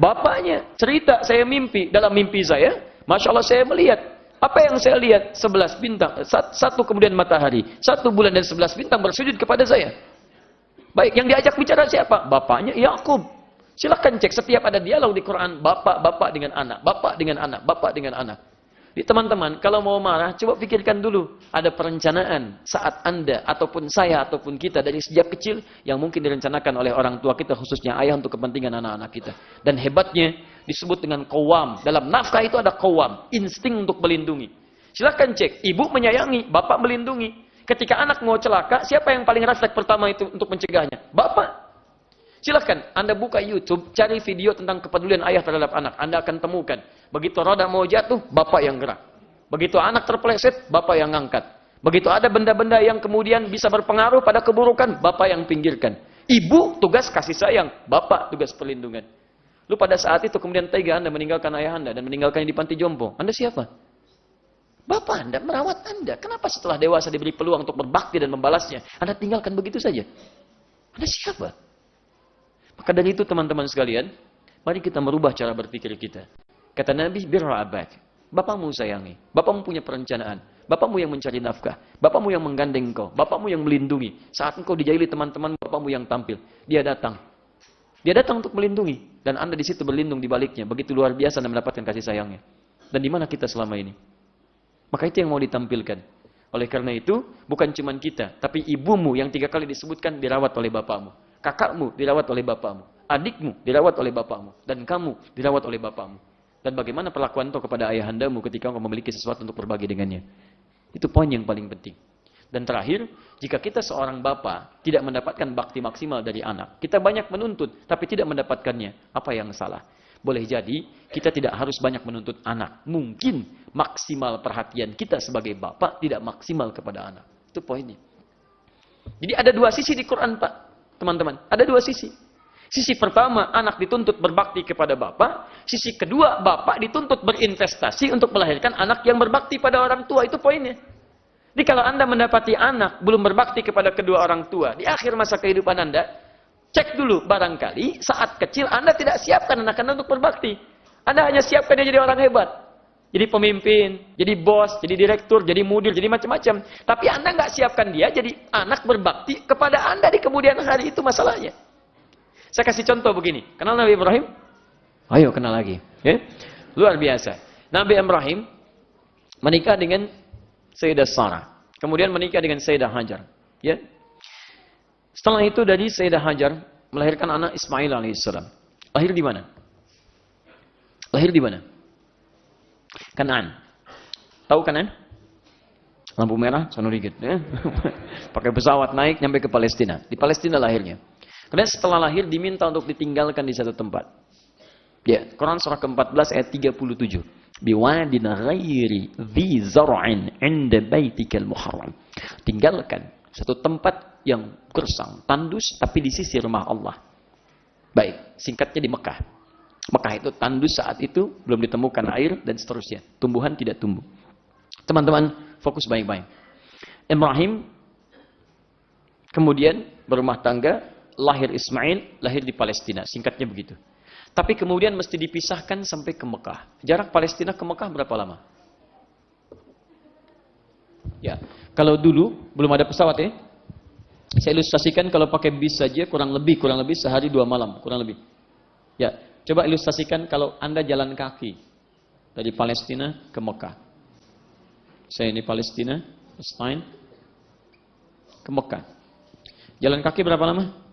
Bapaknya. Cerita, saya mimpi. Dalam mimpi saya, Masya Allah saya melihat. Apa yang saya lihat? 11 bintang, satu kemudian matahari, 1 bulan dan 11 bintang bersujud kepada saya. Baik, yang diajak bicara siapa? Bapaknya Yakub. Silakan cek setiap ada dialog di Quran, bapak dengan anak, bapak dengan anak, bapak dengan anak. Di teman-teman, kalau mau marah, coba pikirkan dulu. Ada perencanaan saat Anda, ataupun saya, ataupun kita dari sejak kecil, yang mungkin direncanakan oleh orang tua kita, khususnya ayah untuk kepentingan anak-anak kita. Dan hebatnya, disebut dengan qawam. Dalam nafkah itu ada qawam, insting untuk melindungi. Silakan cek, ibu menyayangi, bapak melindungi. Ketika anak mau celaka, siapa yang paling refleks pertama itu untuk mencegahnya? Bapak. Silakan Anda buka YouTube, cari video tentang kepedulian ayah terhadap anak. Anda akan temukan. Begitu roda mau jatuh, bapak yang gerak. Begitu anak terpeleset, bapak yang ngangkat. Begitu ada benda-benda yang kemudian bisa berpengaruh pada keburukan, bapak yang pinggirkan. Ibu tugas kasih sayang, bapak tugas perlindungan. Lu pada saat itu kemudian tega Anda meninggalkan ayah Anda dan meninggalkannya di panti jompo. Anda siapa? Bapak Anda merawat Anda. Kenapa setelah dewasa diberi peluang untuk berbakti dan membalasnya, Anda tinggalkan begitu saja? Anda siapa? Maka dari itu teman-teman sekalian, mari kita merubah cara berpikir kita. Kata Nabi, birra abak. Bapakmu sayangi. Bapakmu punya perencanaan. Bapakmu yang mencari nafkah. Bapakmu yang menggandeng engkau. Bapakmu yang melindungi. Saat engkau dijahili teman-teman, bapakmu yang tampil. Dia datang. Dia datang untuk melindungi. Dan Anda di situ berlindung di baliknya. Begitu luar biasa Anda mendapatkan kasih sayangnya. Dan di mana kita selama ini? Maka itu yang mau ditampilkan. Oleh karena itu, bukan cuma kita. Tapi ibumu yang 3 kali disebutkan dirawat oleh bapakmu. Kakakmu dirawat oleh bapakmu. Adikmu dirawat oleh bapakmu. Dan kamu dirawat oleh bapakmu. Dan bagaimana perlakuan engkau kepada ayahandamu ketika engkau memiliki sesuatu untuk berbagi dengannya. Itu poin yang paling penting. Dan terakhir, jika kita seorang bapak tidak mendapatkan bakti maksimal dari anak, kita banyak menuntut tapi tidak mendapatkannya, apa yang salah? Boleh jadi kita tidak harus banyak menuntut anak. Mungkin maksimal perhatian kita sebagai bapak tidak maksimal kepada anak. Itu poinnya. Jadi ada dua sisi di Quran, Pak. Teman-teman, ada dua sisi. Sisi pertama, anak dituntut berbakti kepada bapak. Sisi kedua, bapak dituntut berinvestasi untuk melahirkan anak yang berbakti pada orang tua. Itu poinnya. Jadi kalau Anda mendapati anak belum berbakti kepada kedua orang tua, di akhir masa kehidupan Anda, cek dulu, barangkali saat kecil Anda tidak siapkan anak Anda untuk berbakti. Anda hanya siapkan dia jadi orang hebat. Jadi pemimpin, jadi bos, jadi direktur, jadi mudir, jadi macam-macam. Tapi Anda nggak siapkan dia jadi anak berbakti kepada Anda di kemudian hari, itu masalahnya. Saya kasih contoh begini. Kenal Nabi Ibrahim? Ayo kenal lagi. Ya? Luar biasa. Nabi Ibrahim menikah dengan Sayyidah Sarah. Kemudian menikah dengan Sayyidah Hajar. Ya? Setelah itu dari Sayyidah Hajar melahirkan anak Ismail alaihissalam. Lahir di mana? Lahir di mana? Kanaan. Tahu Kanaan? Lampu merah, sono dikit. Ya? Pakai pesawat naik nyampe ke Palestina. Di Palestina lahirnya. Kemudian setelah lahir diminta untuk ditinggalkan di satu tempat. Ya, Quran surah ke-14 ayat 37. Biwadin ghairi dhi zar'in 'inda baitikal muharram. Tinggalkan satu tempat yang gersang, tandus tapi di sisi rumah Allah. Baik, singkatnya di Mekah. Mekah itu tandus saat itu belum ditemukan air dan seterusnya. Tumbuhan tidak tumbuh. Teman-teman, fokus baik-baik. Ibrahim kemudian berumah tangga, lahir Ismail, lahir di Palestina. Singkatnya begitu. Tapi kemudian mesti dipisahkan sampai ke Mekah. Jarak Palestina ke Mekah berapa lama? Ya, kalau dulu belum ada pesawat ya. Saya ilustrasikan kalau pakai bis saja kurang lebih sehari 2 malam, kurang lebih. Ya, coba ilustrasikan kalau Anda jalan kaki dari Palestina ke Mekah. Saya ini Palestina, Palestine, ke Mekah. Jalan kaki berapa lama?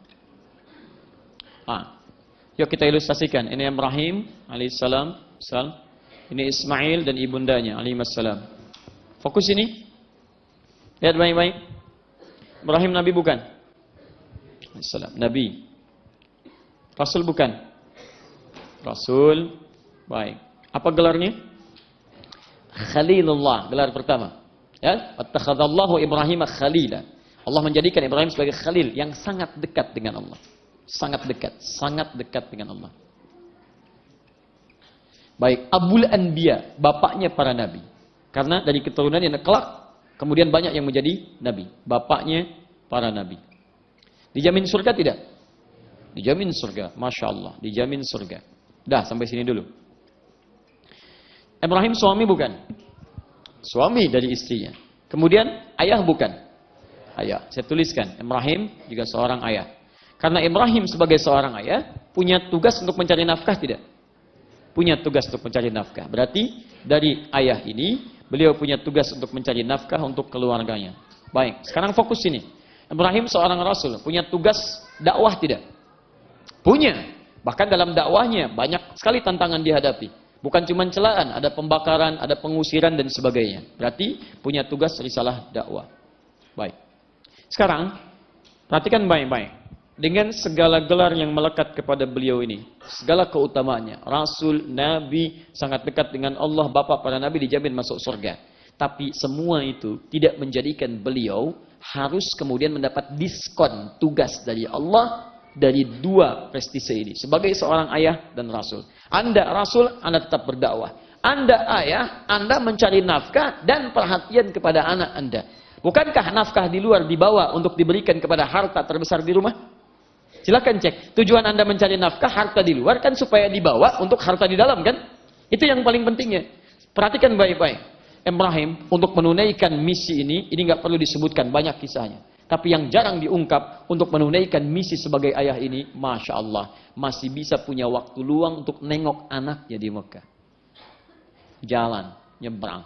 Yuk kita ilustrasikan. Ini Ibrahim alaihissalam, ini Ismail dan ibundanya alaihissalam. Fokus ini. Lihat baik-baik. Ibrahim Nabi bukan? Alaihissalam. Nabi. Rasul bukan? Rasul. Baik. Apa gelarnya? Khalilullah. Gelar pertama. Ya. Wattakhadallahu Ibrahim khalila. Allah menjadikan Ibrahim sebagai khalil yang sangat dekat dengan Allah. Sangat dekat dengan Allah. Baik, Abul Anbiya, bapaknya para nabi. Karena dari keturunan yang kelak, kemudian banyak yang menjadi nabi. Bapaknya para nabi. Dijamin surga tidak? Dijamin surga, Masya Allah. Dijamin surga. Dah, sampai sini dulu. Ibrahim suami bukan? Suami dari istrinya. Kemudian ayah bukan? Ayah. Saya tuliskan, Ibrahim juga seorang ayah. Karena Ibrahim sebagai seorang ayah punya tugas untuk mencari nafkah tidak? Punya tugas untuk mencari nafkah. Berarti dari ayah ini beliau punya tugas untuk mencari nafkah untuk keluarganya. Baik, sekarang fokus sini. Ibrahim seorang rasul, punya tugas dakwah tidak? Punya. Bahkan dalam dakwahnya banyak sekali tantangan dihadapi. Bukan cuma celaan, ada pembakaran, ada pengusiran dan sebagainya. Berarti punya tugas risalah dakwah. Baik. Sekarang perhatikan baik-baik. Dengan segala gelar yang melekat kepada beliau ini, segala keutamaannya, Rasul, Nabi, sangat dekat dengan Allah, Bapa para Nabi dijamin masuk surga. Tapi semua itu tidak menjadikan beliau harus kemudian mendapat diskon tugas dari Allah dari dua prestise ini. Sebagai seorang ayah dan Rasul. Anda Rasul, Anda tetap berdakwah. Anda ayah, Anda mencari nafkah dan perhatian kepada anak Anda. Bukankah nafkah di luar dibawa untuk diberikan kepada harta terbesar di rumah? Silakan cek. Tujuan Anda mencari nafkah, harta di luar kan supaya dibawa untuk harta di dalam kan? Itu yang paling pentingnya. Perhatikan baik-baik. Ibrahim untuk menunaikan misi ini nggak perlu disebutkan, banyak kisahnya. Tapi yang jarang diungkap untuk menunaikan misi sebagai ayah ini, Masya Allah, masih bisa punya waktu luang untuk nengok anaknya di Mekah. Jalan, nyebrang.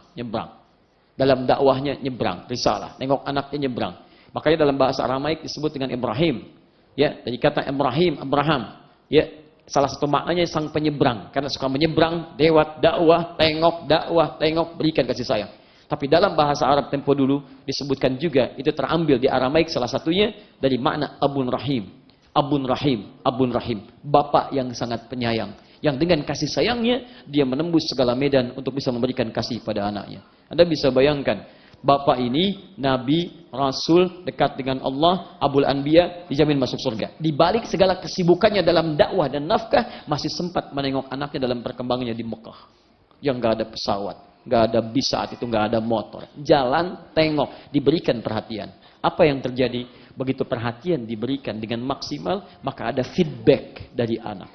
Dalam dakwahnya nyebrang, risalah, nengok anaknya nyebrang. Makanya dalam bahasa Aramaik disebut dengan Ibrahim. Ya, dari kata Abraham, ya, salah satu maknanya sang penyeberang, karena suka menyeberang, lewat dakwah, tengok, berikan kasih sayang. Tapi dalam bahasa Arab tempo dulu disebutkan juga, itu terambil di Aramaik salah satunya dari makna Abun Rahim. Abun Rahim, Abun Rahim. Bapak yang sangat penyayang. Yang dengan kasih sayangnya, dia menembus segala medan untuk bisa memberikan kasih pada anaknya. Anda bisa bayangkan, bapak ini, Nabi, Rasul, dekat dengan Allah, Abul Anbiya, dijamin masuk surga. Di balik segala kesibukannya dalam dakwah dan nafkah, masih sempat menengok anaknya dalam perkembangannya di Mekah. Yang gak ada pesawat, gak ada bis saat itu, gak ada motor. Jalan, tengok, diberikan perhatian. Apa yang terjadi? Begitu perhatian diberikan dengan maksimal, maka ada feedback dari anak.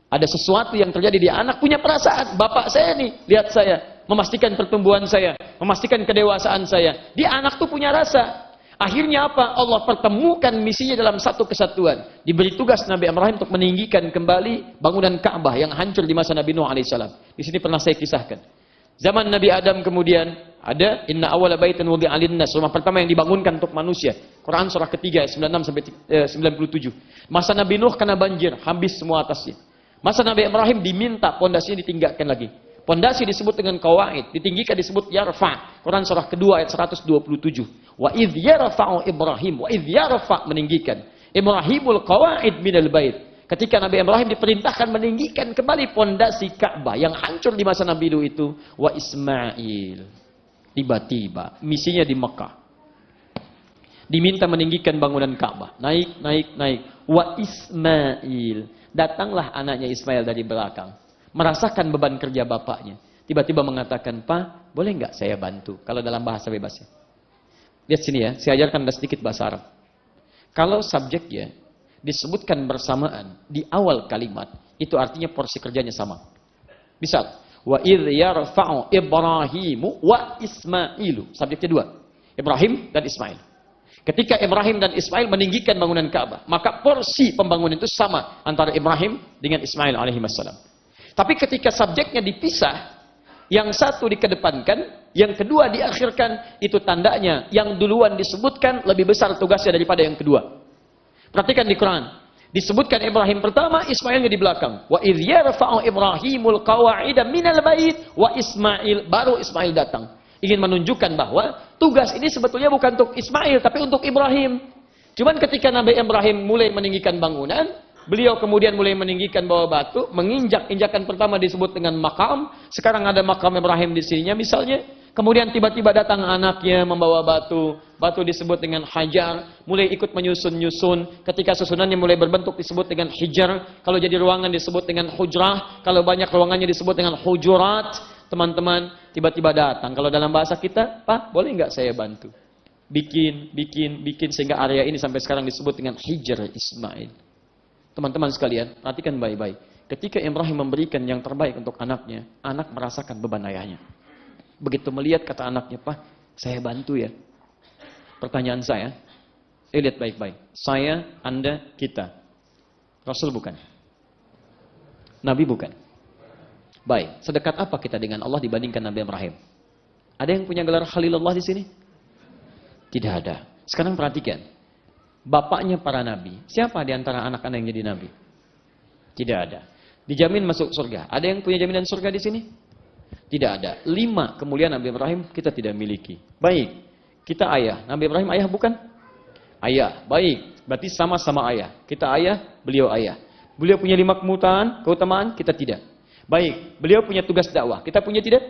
Ada sesuatu yang terjadi di anak, punya perasaan. Bapak saya nih, lihat saya, memastikan pertumbuhan saya, memastikan kedewasaan saya. Di anak tuh punya rasa. Akhirnya apa? Allah pertemukan misinya dalam satu kesatuan. Diberi tugas Nabi Ibrahim untuk meninggikan kembali bangunan Ka'bah yang hancur di masa Nabi Nuh alaihissalam. Di sini pernah saya kisahkan. Zaman Nabi Adam kemudian ada inna awwala baitin wudi'a lin-nas, rumah pertama yang dibangunkan untuk manusia. Quran surah ketiga 96 sampai 97. Masa Nabi Nuh kena banjir, habis semua atasnya. Masa Nabi Ibrahim diminta pondasinya ditinggikan lagi. Pondasi disebut dengan qawaid, ditinggikan disebut yarfa. Quran surah kedua ayat 127. Wa idh yarfa'u Ibrahim, wa idh yarfa' meninggikan. Ibrahimul qawaid minal bait. Ketika Nabi Ibrahim diperintahkan meninggikan kembali pondasi Ka'bah yang hancur di masa Nabi Nuh itu, wa Ismail. Tiba-tiba misinya di Mekah. Diminta meninggikan bangunan Ka'bah. Naik, naik, naik. Wa Ismail. Datanglah anaknya Ismail dari belakang. Merasakan beban kerja bapaknya. Tiba-tiba mengatakan, "Pak, boleh nggak saya bantu?" Kalau dalam bahasa bebasnya. Lihat sini ya, saya ajarkan ada sedikit bahasa Arab. Kalau subjeknya disebutkan bersamaan di awal kalimat, itu artinya porsi kerjanya sama. Misal, wa idh yarfa'u Ibrahimu wa Ismailu. Subjeknya dua. Ibrahim dan Ismail. Ketika Ibrahim dan Ismail meninggikan bangunan Ka'bah, maka porsi pembangunan itu sama antara Ibrahim dengan Ismail alaihi wassalam. Tapi ketika subjeknya dipisah, yang satu dikedepankan, yang kedua diakhirkan, itu tandanya yang duluan disebutkan lebih besar tugasnya daripada yang kedua. Perhatikan di Quran. Disebutkan Ibrahim pertama, Ismailnya di belakang. Wa idh yarfa'u Ibrahimul qawa'ida minal bait wa Ismail, baru Ismail datang. Ingin menunjukkan bahwa tugas ini sebetulnya bukan untuk Ismail, tapi untuk Ibrahim. Cuman ketika Nabi Ibrahim mulai meninggikan bangunan, beliau kemudian mulai meninggikan bawah batu, menginjak-injakan pertama disebut dengan makam. Sekarang ada makam Ibrahim di sininya misalnya. Kemudian tiba-tiba datang anaknya membawa batu. Batu disebut dengan hajar. Mulai ikut menyusun-nyusun. Ketika susunannya mulai berbentuk disebut dengan hijar. Kalau jadi ruangan disebut dengan hujrah. Kalau banyak ruangannya disebut dengan hujurat. Teman-teman tiba-tiba datang. Kalau dalam bahasa kita, "Pak, boleh nggak saya bantu?" Bikin sehingga area ini sampai sekarang disebut dengan Hijr Ismail. Teman-teman sekalian, perhatikan baik-baik. Ketika Ibrahim memberikan yang terbaik untuk anaknya, anak merasakan beban ayahnya. Begitu melihat kata anaknya, "Pak, saya bantu ya." Pertanyaan saya, lihat baik-baik. Saya, Anda, kita. Rasul bukan? Nabi bukan? Baik, sedekat apa kita dengan Allah dibandingkan Nabi Ibrahim? Ada yang punya gelar Khalilullah di sini? Tidak ada. Sekarang perhatikan. Bapaknya para nabi. Siapa di antara anak-anak yang jadi nabi? Tidak ada. Dijamin masuk surga. Ada yang punya jaminan surga di sini? Tidak ada. 5 kemuliaan Nabi Ibrahim kita tidak miliki. Baik. Kita ayah. Nabi Ibrahim ayah bukan? Ayah. Baik. Berarti sama-sama ayah. Kita ayah, beliau ayah. Beliau punya 5 keutamaan, kita tidak. Baik, beliau punya tugas dakwah. Kita punya tidak?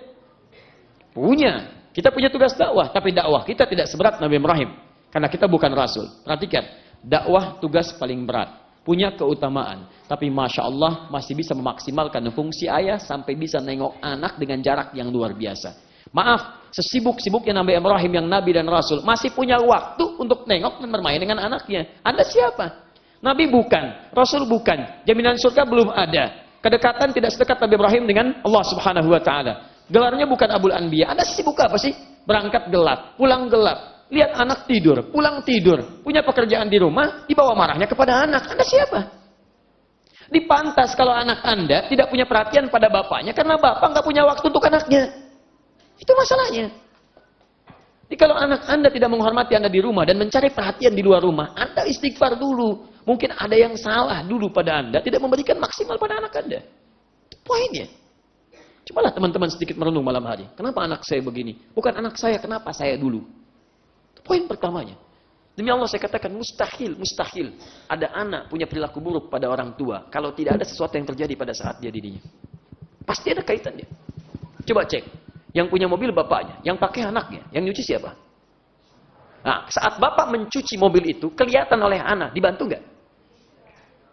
Punya. Kita punya tugas dakwah, tapi dakwah kita tidak seberat Nabi Ibrahim. Karena kita bukan rasul. Perhatikan, dakwah tugas paling berat. Punya keutamaan. Tapi Masya Allah masih bisa memaksimalkan fungsi ayah sampai bisa nengok anak dengan jarak yang luar biasa. Maaf, sesibuk-sibuknya Nabi Ibrahim yang Nabi dan Rasul masih punya waktu untuk nengok dan bermain dengan anaknya. Anda siapa? Nabi bukan, Rasul bukan, jaminan surga belum ada. Kedekatan tidak sedekat Nabi Ibrahim dengan Allah Subhanahu wa taala. Gelarnya bukan Abul Anbiya. Anda sibuk apa sih? Berangkat gelap, pulang gelap. Lihat anak tidur, pulang tidur. Punya pekerjaan di rumah, dibawa marahnya kepada anak. Anda siapa? Dipantas kalau anak Anda tidak punya perhatian pada bapaknya karena bapak nggak punya waktu untuk anaknya. Itu masalahnya. Jadi kalau anak Anda tidak menghormati Anda di rumah dan mencari perhatian di luar rumah, Anda istighfar dulu. Mungkin ada yang salah dulu pada Anda, tidak memberikan maksimal pada anak Anda. Itu poinnya. Cobalah teman-teman sedikit merenung malam hari. Kenapa anak saya begini? Bukan anak saya, kenapa saya dulu? Itu poin pertamanya. Demi Allah saya katakan mustahil ada anak punya perilaku buruk pada orang tua kalau tidak ada sesuatu yang terjadi pada saat dia dirinya. Pasti ada kaitannya. Coba cek. Yang punya mobil bapaknya, yang pakai anaknya, yang nyuci siapa? Nah, saat bapak mencuci mobil itu kelihatan oleh anak, dibantu nggak?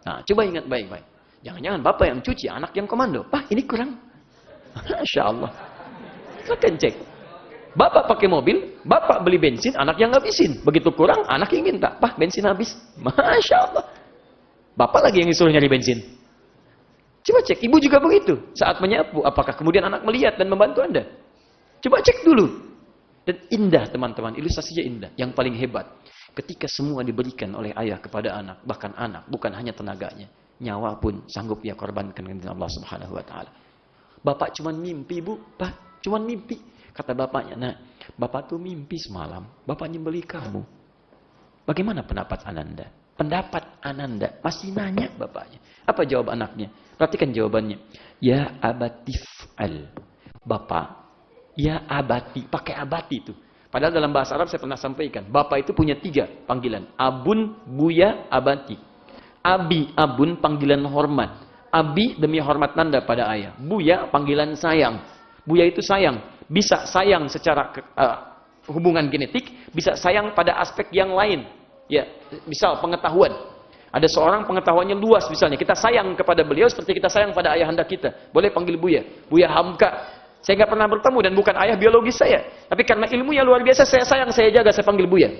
Nah, coba ingat baik-baik. Jangan-jangan bapak yang cuci, anak yang komando. Pak, ini kurang. Masya Allah. Silahkan cek. Bapak pakai mobil, bapak beli bensin, anak yang ngabisin. Begitu kurang, anak yang minta. Pak, bensin habis. Masya Allah. Bapak lagi yang disuruh nyari bensin. Coba cek, ibu juga begitu. Saat menyapu, apakah kemudian anak melihat dan membantu Anda? Coba cek dulu. Dan indah teman-teman, ilustrasinya indah. Yang paling hebat, ketika semua diberikan oleh ayah kepada anak, bahkan anak, bukan hanya tenaganya. Nyawa pun sanggup ia korbankan dengan Allah Subhanahu wa Ta'ala. Bapak cuma mimpi, Bu. Pak, cuma mimpi. Kata bapaknya, nah, bapak tuh mimpi semalam. Bapak nyembeli kamu. Bagaimana pendapat Ananda? Pendapat Ananda. Masih nanya bapaknya. Apa jawab anaknya? Perhatikan jawabannya. Ya abatif al. Bapak. Ya abati. Pakai abati itu. Padahal dalam bahasa Arab saya pernah sampaikan. Bapak itu punya 3 panggilan. Abun, buya, abati. Abi, abun, panggilan hormat. Abi demi hormat nanda pada ayah. Buya panggilan sayang. Buya itu sayang. Bisa sayang secara hubungan genetik, bisa sayang pada aspek yang lain. Ya, misal pengetahuan. Ada seorang pengetahuannya luas misalnya. Kita sayang kepada beliau seperti kita sayang pada ayahanda kita. Boleh panggil Buya. Buya Hamka. Saya nggak pernah bertemu dan bukan ayah biologis saya. Tapi karena ilmunya luar biasa, saya sayang, saya jaga, saya panggil Buya.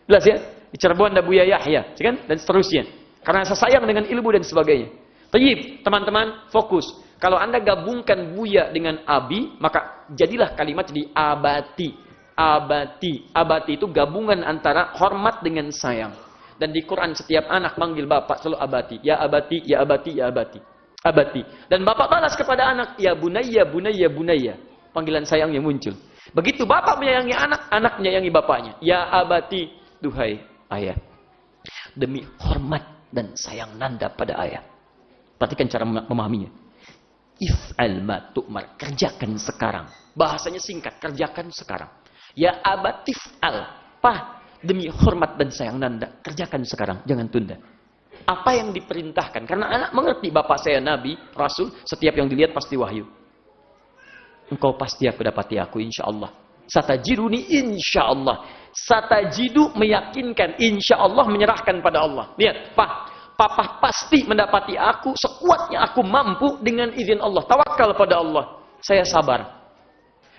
Jelas ya? Di Cirebon ada Buya Yahya, kan? Dan seterusnya. Karena saya sayang dengan ilmu dan sebagainya. Tayyib, teman-teman, fokus. Kalau Anda gabungkan buya dengan abi, maka jadilah kalimat jadi abati. Abati. Abati itu gabungan antara hormat dengan sayang. Dan di Quran setiap anak manggil bapak selalu abati. Ya abati, ya abati, ya abati. Abati. Dan bapak balas kepada anak, ya bunayya, bunayya, bunayya. Panggilan sayangnya muncul. Begitu bapak menyayangi anak, anak menyayangi bapaknya. Ya abati, duhai ayah. Demi hormat dan sayang nanda pada ayah. Perhatikan cara memahaminya. If'al ma tu'mar. Kerjakan sekarang. Bahasanya singkat. Kerjakan sekarang. Ya abatif al. Pah. Demi hormat dan sayang nanda. Kerjakan sekarang. Jangan tunda. Apa yang diperintahkan. Karena anak mengerti bapak saya nabi, rasul. Setiap yang dilihat pasti wahyu. Engkau pasti aku dapati aku insya Allah. Satajiduni insya Allah. Satajidu meyakinkan. Insya Allah menyerahkan pada Allah. Lihat. Pah. Papa pasti mendapati aku sekuatnya aku mampu dengan izin Allah. Tawakal pada Allah. Saya sabar.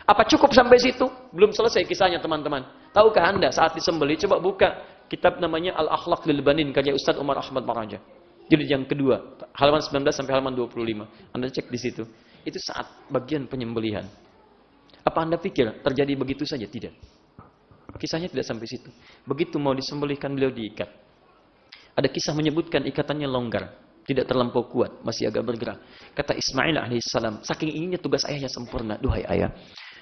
Apa cukup sampai situ? Belum selesai kisahnya teman-teman. Tahukah Anda saat disembelih? Coba buka kitab namanya Al-Akhlaq lil Banin karya Ustaz Umar Ahmad Maraja. Jilid yang kedua, halaman 19 sampai halaman 25. Anda cek di situ. Itu saat bagian penyembelihan. Apa Anda pikir terjadi begitu saja? Tidak. Kisahnya tidak sampai situ. Begitu mau disembelihkan beliau diikat. Ada kisah menyebutkan ikatannya longgar. Tidak terlampau kuat. Masih agak bergerak. Kata Ismail alaihissalam. Saking inginnya tugas ayahnya sempurna. Duhai ayah.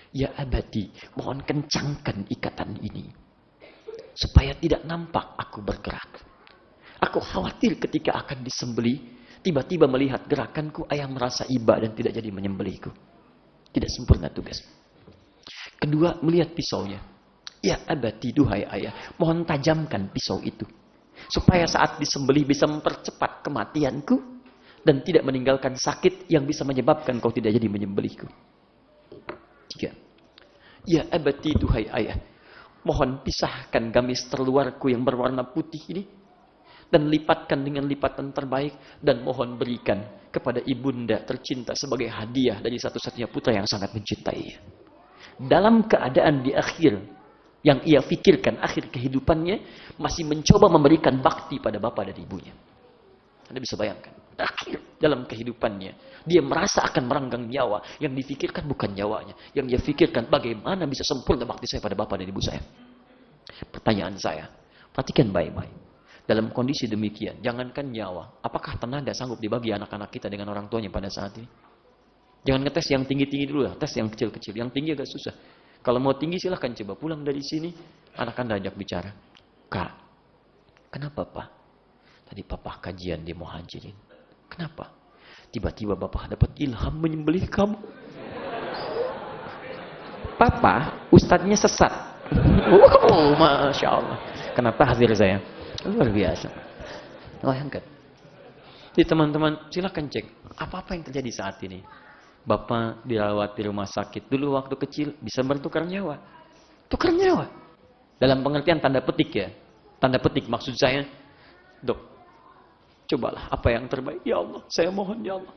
Ya abadi. Mohon kencangkan ikatan ini. Supaya tidak nampak aku bergerak. Aku khawatir ketika akan disembelih. Tiba-tiba melihat gerakanku. Ayah merasa iba dan tidak jadi menyembelihku. Tidak sempurna tugas. Kedua, melihat pisaunya. Ya abadi. Duhai ayah. Mohon tajamkan pisau itu. Supaya saat disembelih bisa mempercepat kematianku dan tidak meninggalkan sakit yang bisa menyebabkan kau tidak jadi menyembelihku. 3. Ya abati duhai ayah, mohon pisahkan gamis terluarku yang berwarna putih ini dan lipatkan dengan lipatan terbaik dan mohon berikan kepada ibunda tercinta sebagai hadiah dari satu-satunya putra yang sangat mencintainya. Dalam keadaan di akhir yang ia fikirkan akhir kehidupannya masih mencoba memberikan bakti pada bapak dan ibunya. Anda bisa bayangkan. Akhir dalam kehidupannya dia merasa akan merenggang nyawa. Yang difikirkan bukan nyawanya. Yang dia fikirkan bagaimana bisa sempurna bakti saya pada bapak dan ibu saya. Pertanyaan saya. Perhatikan baik-baik. Dalam kondisi demikian. Jangankan nyawa. Apakah tenaga sanggup dibagi anak-anak kita dengan orang tuanya pada saat ini? Jangan ngetes yang tinggi-tinggi dulu lah. Tes yang kecil-kecil. Yang tinggi agak susah. Kalau mau tinggi silahkan coba pulang dari sini. Anak Anda ajak bicara. Kak, kenapa Pak? Tadi Papa kajian di Muhajirin. Kenapa? Tiba-tiba Bapak dapat ilham menyembelih kamu. papa, ustadznya sesat. Oh, Masya Allah. Kena tahzir saya. Luar biasa. Bayangkan. Jadi teman-teman, silakan cek. Apa-apa yang terjadi saat ini. Bapak dirawat di rumah sakit. Dulu waktu kecil bisa bertukar nyawa. Tukar nyawa. Dalam pengertian tanda petik ya. Tanda petik maksud saya, dok, cobalah apa yang terbaik. Ya Allah, saya mohon ya Allah.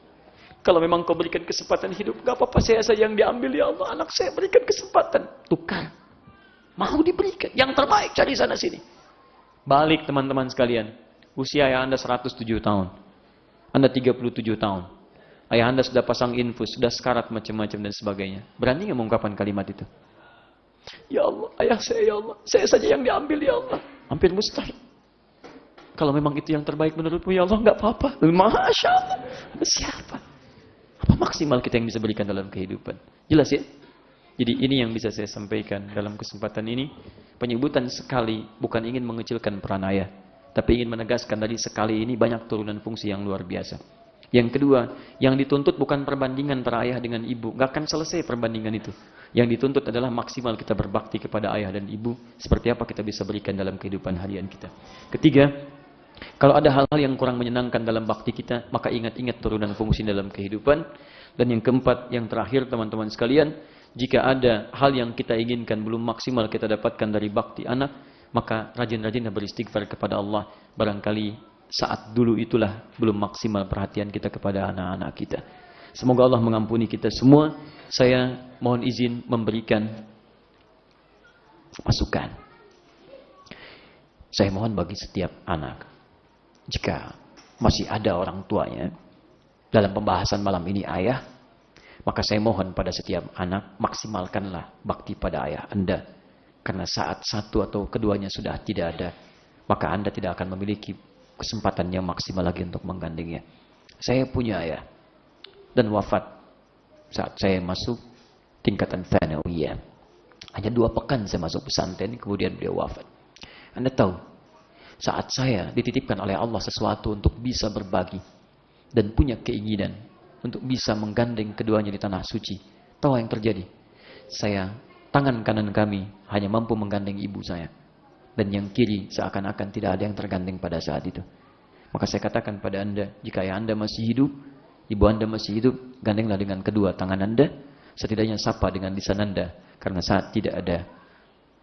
Kalau memang kau berikan kesempatan hidup, gak apa-apa saya saja yang diambil ya Allah. Anak saya berikan kesempatan. Tukar. Mau diberikan. Yang terbaik cari sana sini. Balik teman-teman sekalian. Usia ayah Anda 107 tahun. Anda 37 tahun. Ayah Anda sudah pasang infus, sudah sekarat macam-macam dan sebagainya. Berani nggak mengungkapkan kalimat itu? Ya Allah, ayah saya ya Allah. Saya saja yang diambil ya Allah. Hampir mustahil. Kalau memang itu yang terbaik menurutmu ya Allah, nggak apa-apa. Masya Allah. Siapa? Apa maksimal kita yang bisa berikan dalam kehidupan? Jelas ya? Jadi ini yang bisa saya sampaikan dalam kesempatan ini. Penyebutan sekali bukan ingin mengecilkan peran ayah, tapi ingin menegaskan dari sekali ini banyak turunan fungsi yang luar biasa. Yang kedua, yang dituntut bukan perbandingan antara ayah dengan ibu. Gak akan selesai perbandingan itu. Yang dituntut adalah maksimal kita berbakti kepada ayah dan ibu. Seperti apa kita bisa berikan dalam kehidupan harian kita. Ketiga, kalau ada hal-hal yang kurang menyenangkan dalam bakti kita, maka ingat-ingat turunan fungsi dalam kehidupan. Dan yang keempat, yang terakhir teman-teman sekalian, jika ada hal yang kita inginkan belum maksimal kita dapatkan dari bakti anak, maka rajin-rajinlah beristighfar kepada Allah. Barangkali saat dulu itulah belum maksimal perhatian kita kepada anak-anak kita. Semoga Allah mengampuni kita semua. Saya mohon izin memberikan masukan. Saya mohon bagi setiap anak, jika masih ada orang tuanya, dalam pembahasan malam ini ayah, maka saya mohon pada setiap anak, maksimalkanlah bakti pada ayah Anda. Karena saat satu atau keduanya sudah tidak ada, maka Anda tidak akan memiliki kesempatan yang maksimal lagi untuk menggandengnya. Saya punya ayah, dan wafat saat saya masuk tingkatan tsanawiyah. Hanya 2 pekan saya masuk pesantren, kemudian beliau wafat. Anda tahu, saat saya dititipkan oleh Allah sesuatu untuk bisa berbagi, dan punya keinginan untuk bisa menggandeng keduanya di tanah suci, tahu yang terjadi? Tangan kanan kami hanya mampu menggandeng ibu saya, dan yang kiri seakan-akan tidak ada yang tergandeng pada saat itu. Maka saya katakan pada Anda, jika ayah Anda masih hidup, ibu Anda masih hidup, gandenglah dengan kedua tangan Anda, setidaknya sapa dengan lisan Anda, karena saat tidak ada,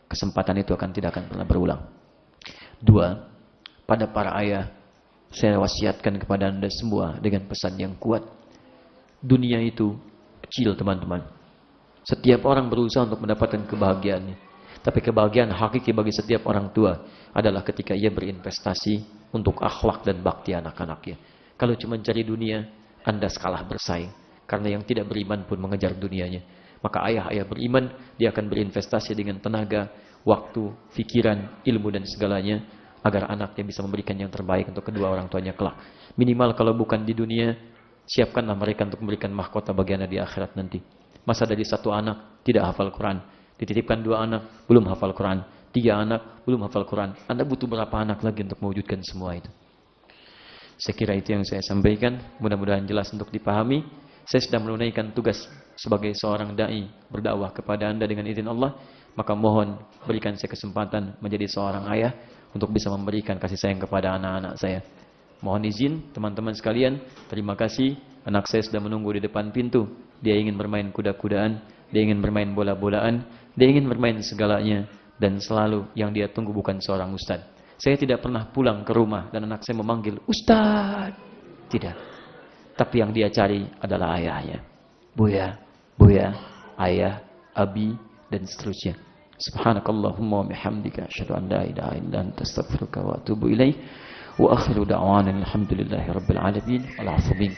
kesempatan itu tidak akan pernah berulang. 2, pada para ayah, saya wasiatkan kepada Anda semua dengan pesan yang kuat. Dunia itu kecil teman-teman. Setiap orang berusaha untuk mendapatkan kebahagiaannya. Tapi kebahagiaan hakiki bagi setiap orang tua adalah ketika ia berinvestasi untuk akhlak dan bakti anak-anaknya. Kalau cuma cari dunia, Anda kalah bersaing. Karena yang tidak beriman pun mengejar dunianya. Maka ayah-ayah beriman, dia akan berinvestasi dengan tenaga, waktu, pikiran, ilmu dan segalanya, agar anaknya bisa memberikan yang terbaik untuk kedua orang tuanya kelak. Minimal kalau bukan di dunia, siapkanlah mereka untuk memberikan mahkota bagi Anda di akhirat nanti. Masa dari 1 anak tidak hafal Quran, dititipkan 2 anak belum hafal Quran, 3 anak belum hafal Quran, Anda butuh berapa anak lagi untuk mewujudkan semua itu? Saya kira itu yang saya sampaikan, mudah-mudahan jelas untuk dipahami. Saya sedang menunaikan tugas sebagai seorang da'i, berdakwah kepada Anda dengan izin Allah, maka mohon berikan saya kesempatan menjadi seorang ayah untuk bisa memberikan kasih sayang kepada anak-anak saya. Mohon izin teman-teman sekalian, terima kasih. Anak saya sudah menunggu di depan pintu. Dia ingin bermain kuda-kudaan, dia ingin bermain bola-bolaan, dia ingin bermain segalanya, dan selalu yang dia tunggu bukan seorang ustaz. Saya tidak pernah pulang ke rumah dan anak saya memanggil ustaz. Tidak. Tapi yang dia cari adalah ayahnya. Buya, buya, ayah, abi, dan seterusnya. Subhanakallahumma wa bihamdika asyhadu an la ilaha illa anta astaghfiruka wa atubu ilaik. Wa akhiru da'wana alhamdulillahi rabbil alamin. Al-'afwu minkum.